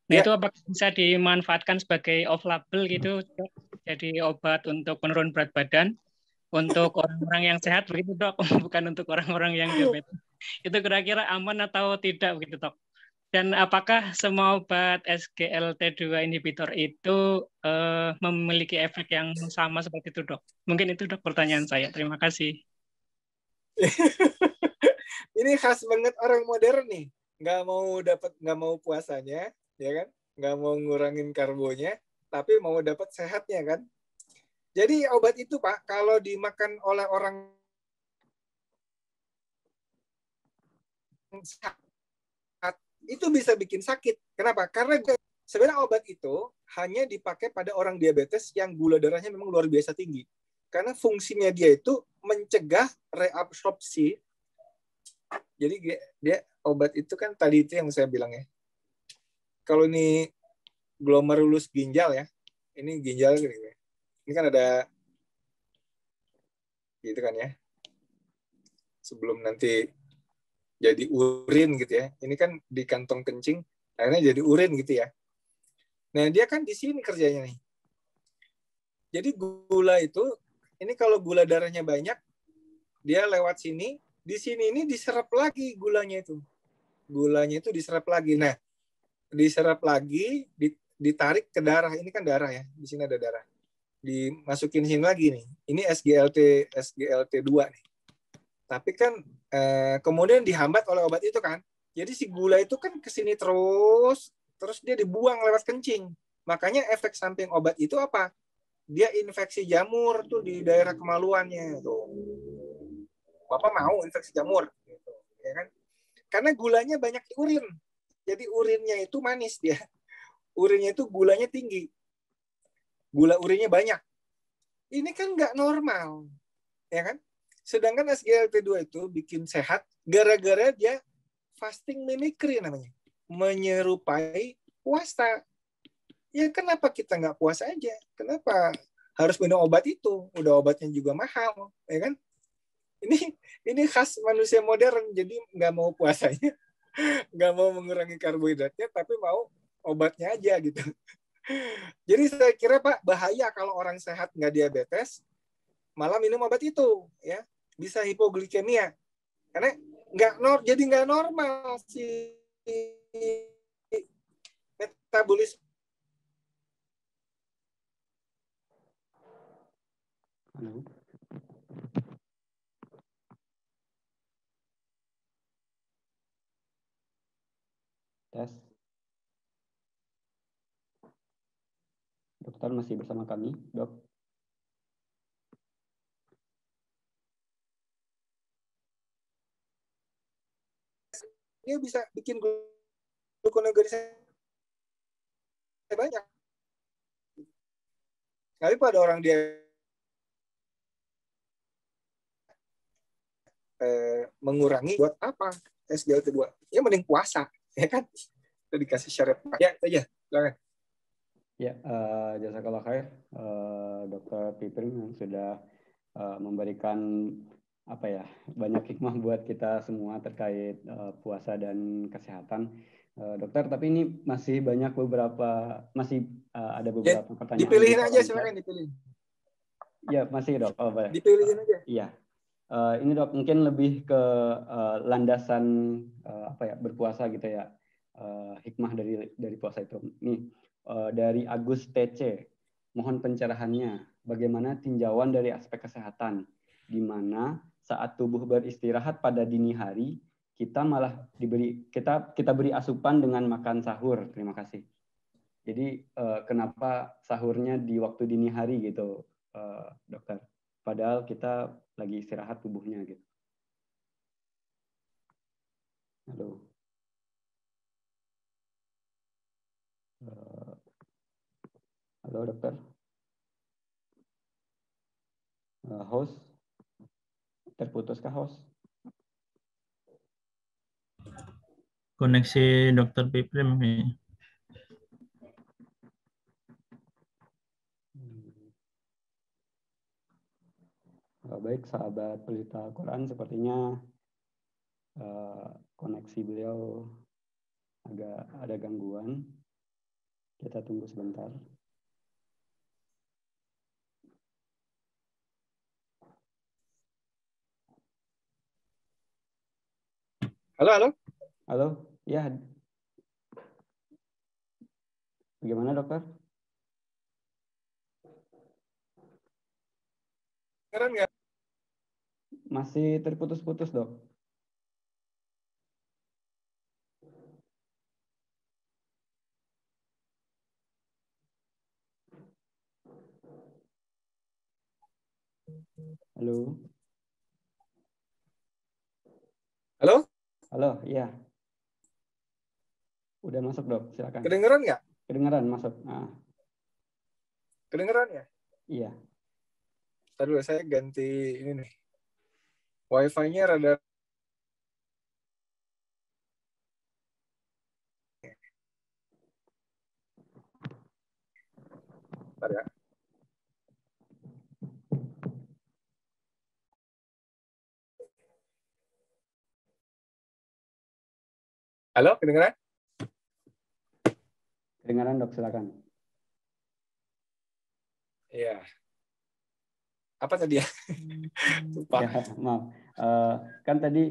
Nah, itu apakah bisa dimanfaatkan sebagai off-label gitu, Dok? Jadi obat untuk penurun berat badan untuk orang-orang yang sehat begitu, Dok, bukan untuk orang-orang yang diabetes. Itu kira-kira aman atau tidak begitu, Dok? Dan apakah semua obat SGLT2 inhibitor itu memiliki efek yang sama seperti itu, Dok? Mungkin itu, Dok, pertanyaan saya. Terima kasih. Ini khas banget orang modern nih. Nggak mau puasanya, ya kan? Nggak mau ngurangin karbonya, tapi mau dapat sehatnya kan? Jadi obat itu Pak, kalau dimakan oleh orang sehat, itu bisa bikin sakit. Kenapa? Karena sebenarnya obat itu hanya dipakai pada orang diabetes yang gula darahnya memang luar biasa tinggi. Karena fungsinya dia itu mencegah reabsorpsi. Jadi dia obat itu kan tadi itu yang saya bilang ya. Kalau ini glomerulus ginjal ya, ini ginjal gitu ya. Ini kan ada gitu kan ya. Sebelum nanti jadi urin gitu ya. Ini kan di kantong kencing, akhirnya jadi urin gitu ya. Nah, dia kan di sini kerjanya nih. Jadi gula itu, ini kalau gula darahnya banyak, dia lewat sini, di sini ini diserap lagi gulanya itu. Gulanya itu diserap lagi. Nah, diserap lagi, ditarik ke darah. Ini kan darah ya, di sini ada darah. Dimasukin sini lagi nih. Ini SGLT2 nih. Tapi kan kemudian dihambat oleh obat itu kan. Jadi si gula itu kan ke sini terus dia dibuang lewat kencing. Makanya efek samping obat itu apa? Dia infeksi jamur tuh di daerah kemaluannya tuh. Bapak mau infeksi jamur gitu, ya kan? Karena gulanya banyak di urin. Jadi urinnya itu manis dia. Urinnya itu gulanya tinggi. Gula urinnya banyak. Ini kan nggak normal. Ya kan? Sedangkan SGLT2 itu bikin sehat gara-gara dia fasting mimicry namanya. Menyerupai puasa. Ya kenapa kita nggak puasa aja? Kenapa harus minum obat itu? Udah obatnya juga mahal, ya kan? Ini khas manusia modern, jadi nggak mau puasanya, nggak mau mengurangi karbohidratnya, tapi mau obatnya aja gitu. Jadi saya kira Pak, bahaya kalau orang sehat nggak diabetes, malah minum obat itu, ya bisa hipoglikemia, karena jadi nggak normal si metabolisme. Halo. Tes. dokter masih bersama kami, Dok? Dia bisa bikin gluconeogenisasi banyak. Tapi pada orang dia mengurangi, buat apa SGLT2? Ya mending puasa, ya kan? Itu dikasih syarat. Ya, aja. Silakan. Ya, jazakallah khair, Dr. Piprim yang sudah memberikan banyak hikmah buat kita semua terkait puasa dan kesehatan. Dokter, tapi ini masih banyak ada beberapa pertanyaan. Dipilihin aja, silakan dipilih. Ya, masih Dok. Oh, boleh. Dipilihin aja. Iya. Ini Dok, mungkin lebih ke landasan berpuasa gitu ya. Hikmah dari puasa itu. Nih, dari Agus TC, mohon pencerahannya. Bagaimana tinjauan dari aspek kesehatan, di mana saat tubuh beristirahat pada dini hari, kita malah kita beri asupan dengan makan sahur. Terima kasih. Jadi kenapa sahurnya di waktu dini hari gitu, dokter? Padahal kita lagi istirahat tubuhnya gitu. Halo. Halo dokter. Host, terputuskah host? Koneksi Dr. Piprim nih. Baik, sahabat pelita Quran, sepertinya koneksi beliau agak ada gangguan. Kita tunggu sebentar. Halo. Halo, ya. Bagaimana dokter? Keren nggak? Masih terputus-putus, Dok. Halo. Halo? Halo, iya. Udah masuk, Dok. Silakan. Kedengeran nggak? Kedengeran, masuk. Nah. Kedengeran ya? Iya. Ntar dulu, saya ganti ini nih. Wi-Fi-nya rada... Ntar ya. Halo, kedengeran? Kedengaran, Dok. Silakan. Iya. Apa tadi ya? Lupa. Ya, maaf. Kan tadi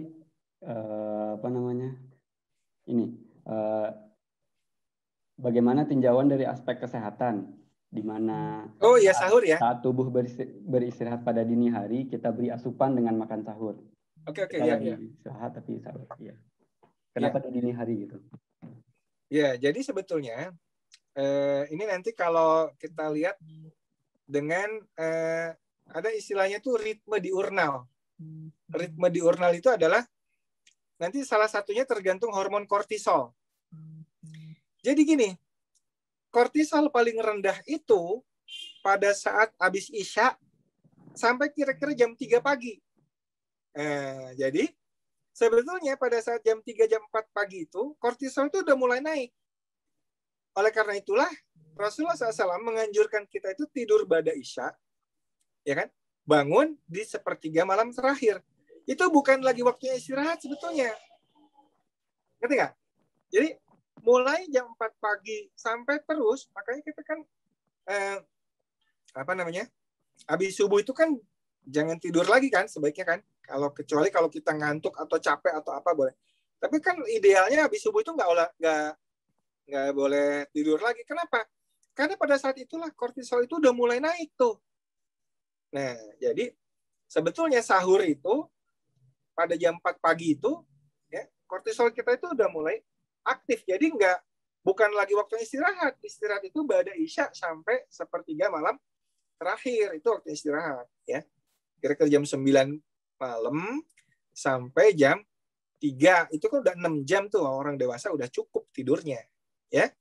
ini bagaimana tinjauan dari aspek kesehatan, di mana sahur ya. Saat tubuh beristirahat pada dini hari, kita beri asupan dengan makan sahur. Oke, kita ya. Istirahat tapi sahur. Iya. Kenapa di dini hari gitu? Ya, jadi sebetulnya ini nanti kalau kita lihat dengan ada istilahnya tuh ritme diurnal. Ritme diurnal itu adalah nanti salah satunya tergantung hormon kortisol. Jadi gini, kortisol paling rendah itu pada saat habis Isya sampai kira-kira jam 3 pagi. Jadi sebetulnya pada saat jam 3, jam 4 pagi itu kortisol itu udah mulai naik. Oleh karena itulah Rasulullah SAW menganjurkan kita itu tidur ba'da Isya, ya kan? Bangun di sepertiga malam terakhir. Itu bukan lagi waktunya istirahat sebetulnya. Ngerti nggak? Jadi mulai jam 4 pagi sampai terus, makanya kita kan habis subuh itu kan jangan tidur lagi kan sebaiknya kan. Kecuali kalau kita ngantuk atau capek atau apa boleh. Tapi kan idealnya habis subuh itu nggak boleh tidur lagi. Kenapa? Karena pada saat itulah kortisol itu udah mulai naik tuh. Nah, jadi sebetulnya sahur itu pada jam 4 pagi itu ya kortisol kita itu udah mulai aktif. Jadi bukan lagi waktu istirahat. Istirahat itu ba'da isya sampai 1/3 malam terakhir, itu waktu istirahat ya. Kira-kira jam 9 malam sampai jam 3, itu kan udah 6 jam tuh, orang dewasa udah cukup tidurnya ya.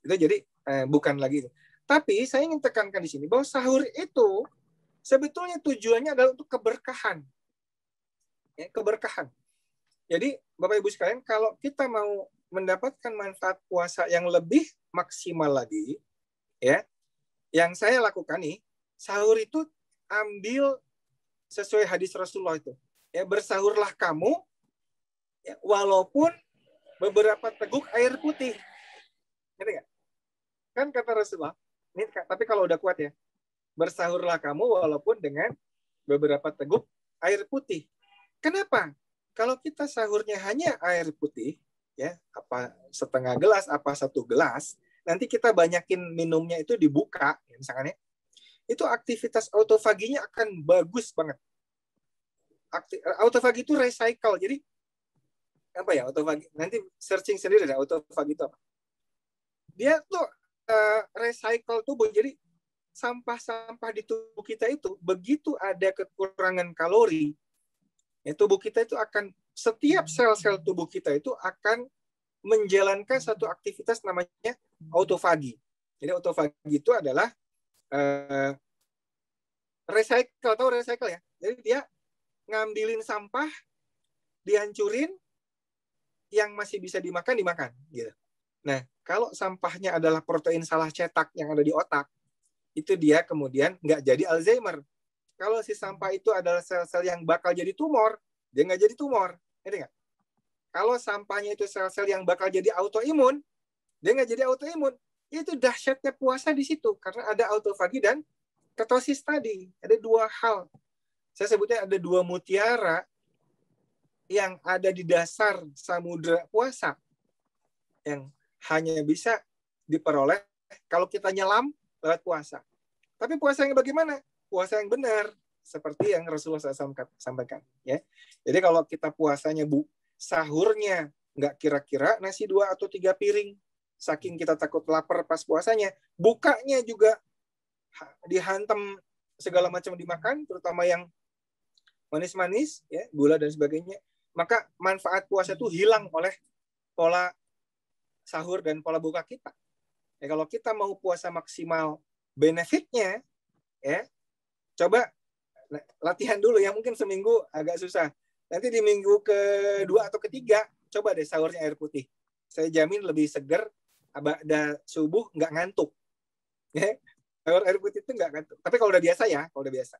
Itu jadi bukan lagi itu. Tapi saya ingin tekankan di sini bahwa sahur itu sebetulnya tujuannya adalah untuk keberkahan. Ya, keberkahan. Jadi Bapak Ibu sekalian, kalau kita mau mendapatkan manfaat puasa yang lebih maksimal lagi, ya, yang saya lakukan nih, sahur itu ambil sesuai hadis Rasulullah itu. Ya, bersahurlah kamu, ya, walaupun beberapa teguk air putih. Ngerti nggak? Kan kata Rasulullah, ini tapi kalau udah kuat ya, bersahurlah kamu walaupun dengan beberapa teguk air putih. Kenapa? Kalau kita sahurnya hanya air putih, ya, apa setengah gelas, apa 1 gelas, nanti kita banyakin minumnya itu dibuka, ya, misalkan ya, itu aktivitas autofaginya akan bagus banget. Autofagi itu recycle, jadi apa ya autofagi? Nanti searching sendiri deh, autofagi itu apa? Dia tuh recycle tubuh, jadi sampah-sampah di tubuh kita itu begitu ada kekurangan kalori, ya, tubuh kita itu akan, setiap sel-sel tubuh kita itu akan menjalankan satu aktivitas namanya autofagi. Jadi autofagi itu adalah recycle, tahu recycle ya? Jadi dia ngambilin sampah, dihancurin, yang masih bisa dimakan, gitu. Nah, kalau sampahnya adalah protein salah cetak yang ada di otak, itu dia kemudian nggak jadi Alzheimer. Kalau si sampah itu adalah sel-sel yang bakal jadi tumor, dia nggak jadi tumor. Ngerti nggak? Kalau sampahnya itu sel-sel yang bakal jadi autoimun, dia nggak jadi autoimun. Itu dahsyatnya puasa di situ, karena ada autofagi dan ketosis tadi. Ada 2 hal. Saya sebutnya ada 2 mutiara yang ada di dasar samudera puasa, yang hanya bisa diperoleh kalau kita nyelam lewat puasa. Tapi puasa yang bagaimana? Puasa yang benar, seperti yang Rasulullah SAW sampaikan. Ya. Jadi kalau kita puasanya sahurnya nggak kira-kira nasi 2 atau 3 piring, saking kita takut lapar pas puasanya, bukanya juga dihantam segala macam dimakan, terutama yang manis-manis, ya, gula dan sebagainya, maka manfaat puasa itu hilang oleh pola sahur dan pola buka kita. Ya, kalau kita mau puasa maksimal benefitnya, ya, coba latihan dulu ya, mungkin seminggu agak susah. Nanti di minggu kedua atau ketiga, coba deh sahurnya air putih. Saya jamin lebih seger, abada subuh nggak ngantuk. Ya, sahur air putih itu nggak ngantuk. Tapi kalau udah biasa ya, kalau udah biasa.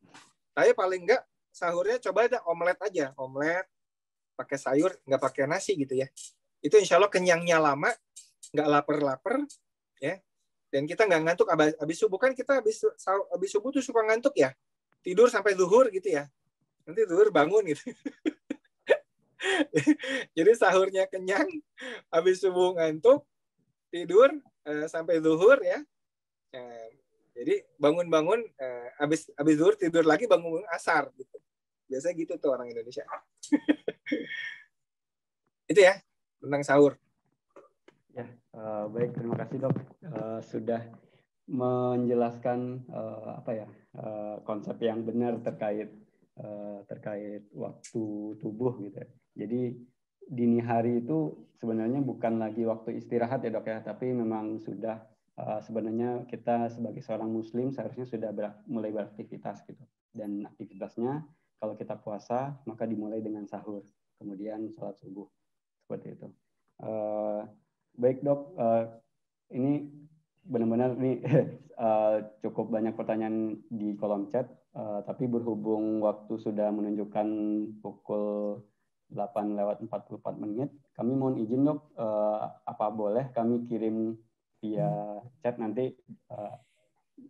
Tapi paling nggak sahurnya coba ada omelet aja, omelet pakai sayur, nggak pakai nasi gitu ya. Itu insya Allah kenyangnya lama, nggak lapar-lapar, ya. Dan kita nggak ngantuk habis subuh, kan kita habis subuh tuh suka ngantuk ya, tidur sampai zuhur gitu ya, nanti zuhur bangun gitu. Jadi sahurnya kenyang, habis subuh ngantuk, tidur sampai zuhur ya. Jadi bangun-bangun habis zuhur tidur lagi, bangun asar gitu. Biasanya gitu tuh orang Indonesia. Itu ya tentang sahur. Ya, baik, terima kasih Dok, sudah menjelaskan konsep yang benar terkait waktu tubuh gitu. Jadi dini hari itu sebenarnya bukan lagi waktu istirahat ya Dok ya, tapi memang sudah sebenarnya kita sebagai seorang Muslim seharusnya sudah mulai beraktivitas gitu. Dan aktivitasnya kalau kita puasa maka dimulai dengan sahur, kemudian sholat subuh, seperti itu. Baik Dok, ini benar-benar nih cukup banyak pertanyaan di kolom chat, tapi berhubung waktu sudah menunjukkan pukul 8:44, kami mohon izin Dok, apa boleh kami kirim via chat nanti.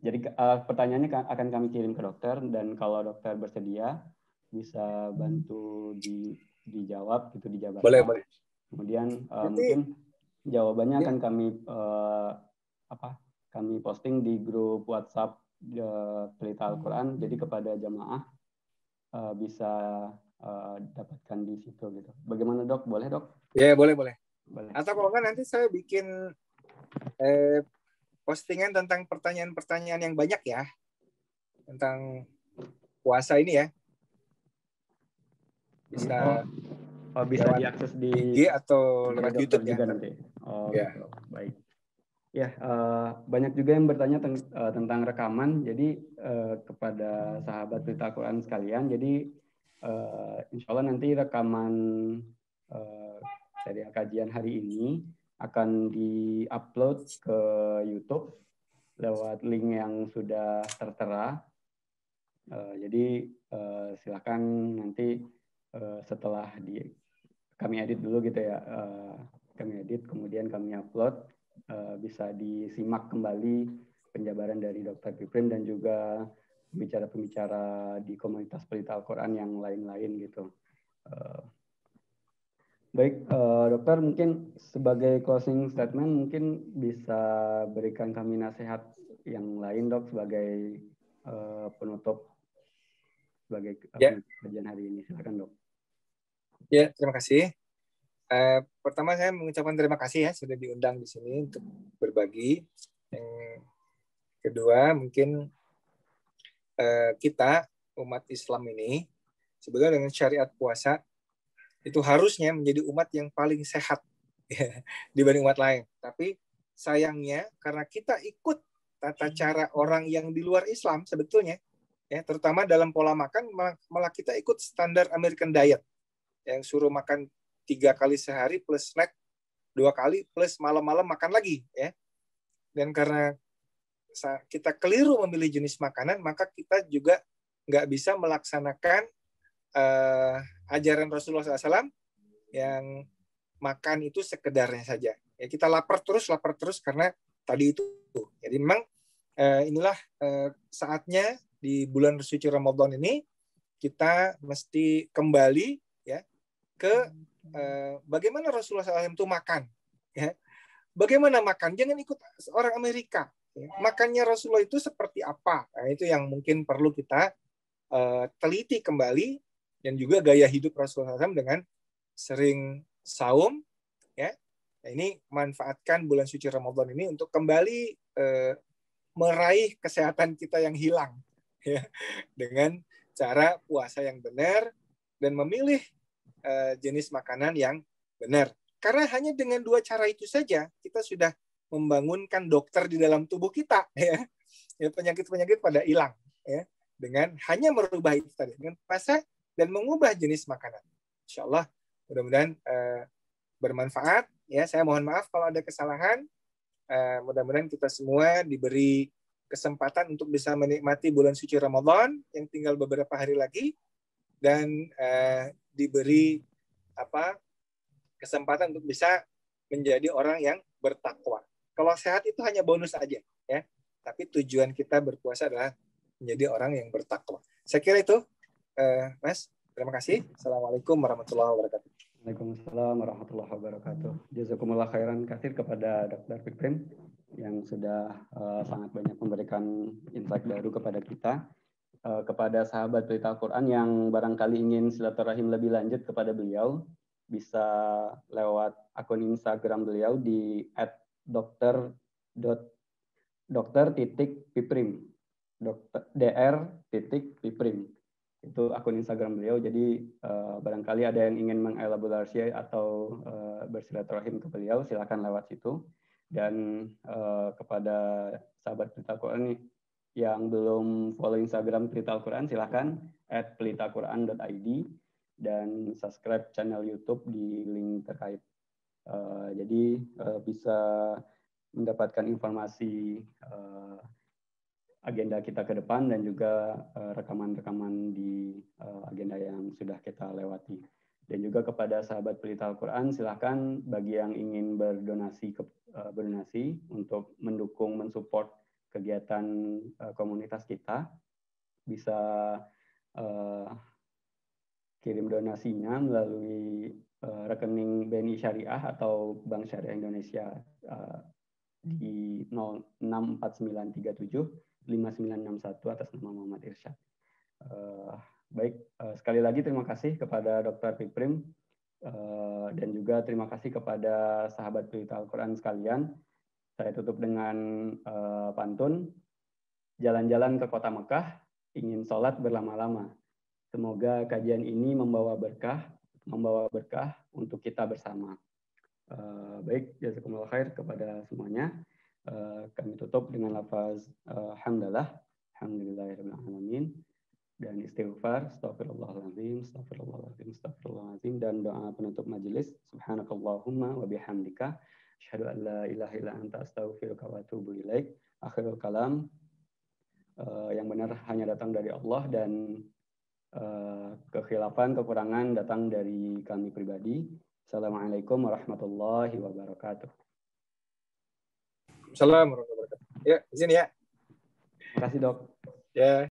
Jadi pertanyaannya akan kami kirim ke dokter, dan kalau dokter bersedia bisa bantu dijawab gitu, dijabarkan. Boleh. Kemudian mungkin jawabannya akan kami posting di grup WhatsApp Pelita Al-Quran. Jadi kepada jamaah bisa dapatkan di situ gitu. Bagaimana Dok? Boleh Dok? Ya, boleh. Atau kalau enggak nanti saya bikin postingan tentang pertanyaan-pertanyaan yang banyak ya tentang puasa ini ya. Bisa bisa lewat diakses di IG atau lewat dokter YouTube ya. juga nanti. Ya. Gitu. Baik. Ya, banyak juga yang bertanya tentang rekaman. Jadi kepada sahabat Pelita Al-Quran sekalian, jadi insya Allah nanti rekaman dari kajian hari ini akan di-upload ke YouTube lewat link yang sudah tertera. Jadi silakan nanti setelah kami edit dulu gitu ya, kami edit kemudian kami upload, bisa disimak kembali penjabaran dari Dr. Piprim dan juga pembicara-pembicara di komunitas Pelita Al-Quran yang lain-lain gitu. Baik, dokter, mungkin sebagai closing statement mungkin bisa berikan kami nasihat yang lain, dok, sebagai penutup sebagai kajian hari ini. Silakan, dok. Ya, terima kasih. Pertama saya mengucapkan terima kasih ya sudah diundang di sini untuk berbagi. Yang kedua mungkin kita umat Islam ini sebenarnya dengan syariat puasa itu harusnya menjadi umat yang paling sehat ya, dibanding umat lain. Tapi sayangnya karena kita ikut tata cara orang yang di luar Islam sebetulnya, ya terutama dalam pola makan malah kita ikut standar American diet yang suruh makan 3 kali sehari plus snack 2 kali plus malam-malam makan lagi ya. Dan karena kita keliru memilih jenis makanan, maka kita juga nggak bisa melaksanakan ajaran Rasulullah SAW yang makan itu sekedarnya saja. Ya, kita lapar terus karena tadi itu. Jadi memang inilah saatnya di bulan suci Ramadan ini kita mesti kembali ya ke bagaimana Rasulullah SAW itu makan. Ya. Bagaimana makan? Jangan ikut orang Amerika. Ya. Makannya Rasulullah itu seperti apa? Nah, itu yang mungkin perlu kita teliti kembali. Dan juga gaya hidup Rasulullah SAW dengan sering saum. Ya. Nah, ini manfaatkan bulan suci Ramadan ini untuk kembali meraih kesehatan kita yang hilang. Ya. Dengan cara puasa yang benar dan memilih jenis makanan yang benar. Karena hanya dengan 2 cara itu saja kita sudah membangunkan dokter di dalam tubuh kita, ya. Penyakit-penyakit pada hilang, ya. Dengan hanya merubah itu tadi, dengan puasa dan mengubah jenis makanan. Insya Allah, mudah-mudahan bermanfaat. Ya, saya mohon maaf kalau ada kesalahan. Mudah-mudahan kita semua diberi kesempatan untuk bisa menikmati bulan suci Ramadan yang tinggal beberapa hari lagi dan diberi kesempatan untuk bisa menjadi orang yang bertakwa. Kalau sehat itu hanya bonus aja, ya. Tapi tujuan kita berpuasa adalah menjadi orang yang bertakwa. Saya kira itu, Mas. Terima kasih. Assalamualaikum warahmatullahi wabarakatuh. Waalaikumsalam warahmatullahi wabarakatuh. Jazakumullah khairan katsir kepada Dr. Piprim yang sudah sangat banyak memberikan insight baru kepada kita. Kepada sahabat Pelita Al-Quran yang barangkali ingin silaturahim lebih lanjut kepada beliau, bisa lewat akun Instagram beliau di @dokter.piprim, dr.piprim. Itu akun Instagram beliau. Jadi barangkali ada yang ingin mengelaborasi atau bersilaturahim ke beliau, silakan lewat situ. Dan kepada sahabat Pelita Al-Quran yang belum follow Instagram Pelita Al-Quran, silakan @pelitaquran.id dan subscribe channel YouTube di link terkait. Jadi bisa mendapatkan informasi agenda kita ke depan dan juga rekaman-rekaman di agenda yang sudah kita lewati. Dan juga kepada sahabat Pelita Al-Quran, silakan bagi yang ingin berdonasi untuk mendukung, mensupport kegiatan komunitas kita, bisa kirim donasinya melalui rekening BNI Syariah atau Bank Syariah Indonesia di 0649375961 atas nama Muhammad Irsyad. Baik, sekali lagi terima kasih kepada Dr. Piprim dan juga terima kasih kepada sahabat Pelita Al-Quran sekalian. Saya tutup dengan pantun. Jalan-jalan ke kota Mekah, ingin sholat berlama-lama. Semoga kajian ini membawa berkah untuk kita bersama. Baik, jazakumullah khair kepada semuanya. Kami tutup dengan lafaz hamdalah, alhamdulillahirrahmanirrahim, dan istighfar, astagfirullahaladzim, dan doa penutup majelis, subhanakallahumma wa bihamdika, asyhadu an la ilaha illa anta astaghfiruka wa atubu ilaik. Akhirul kalam, yang benar hanya datang dari Allah, dan kekhilafan, kekurangan datang dari kami pribadi. Assalamualaikum warahmatullahi wabarakatuh. Assalamualaikum warahmatullahi wabarakatuh. Ya, izin ya. Terima kasih, Dok. Ya.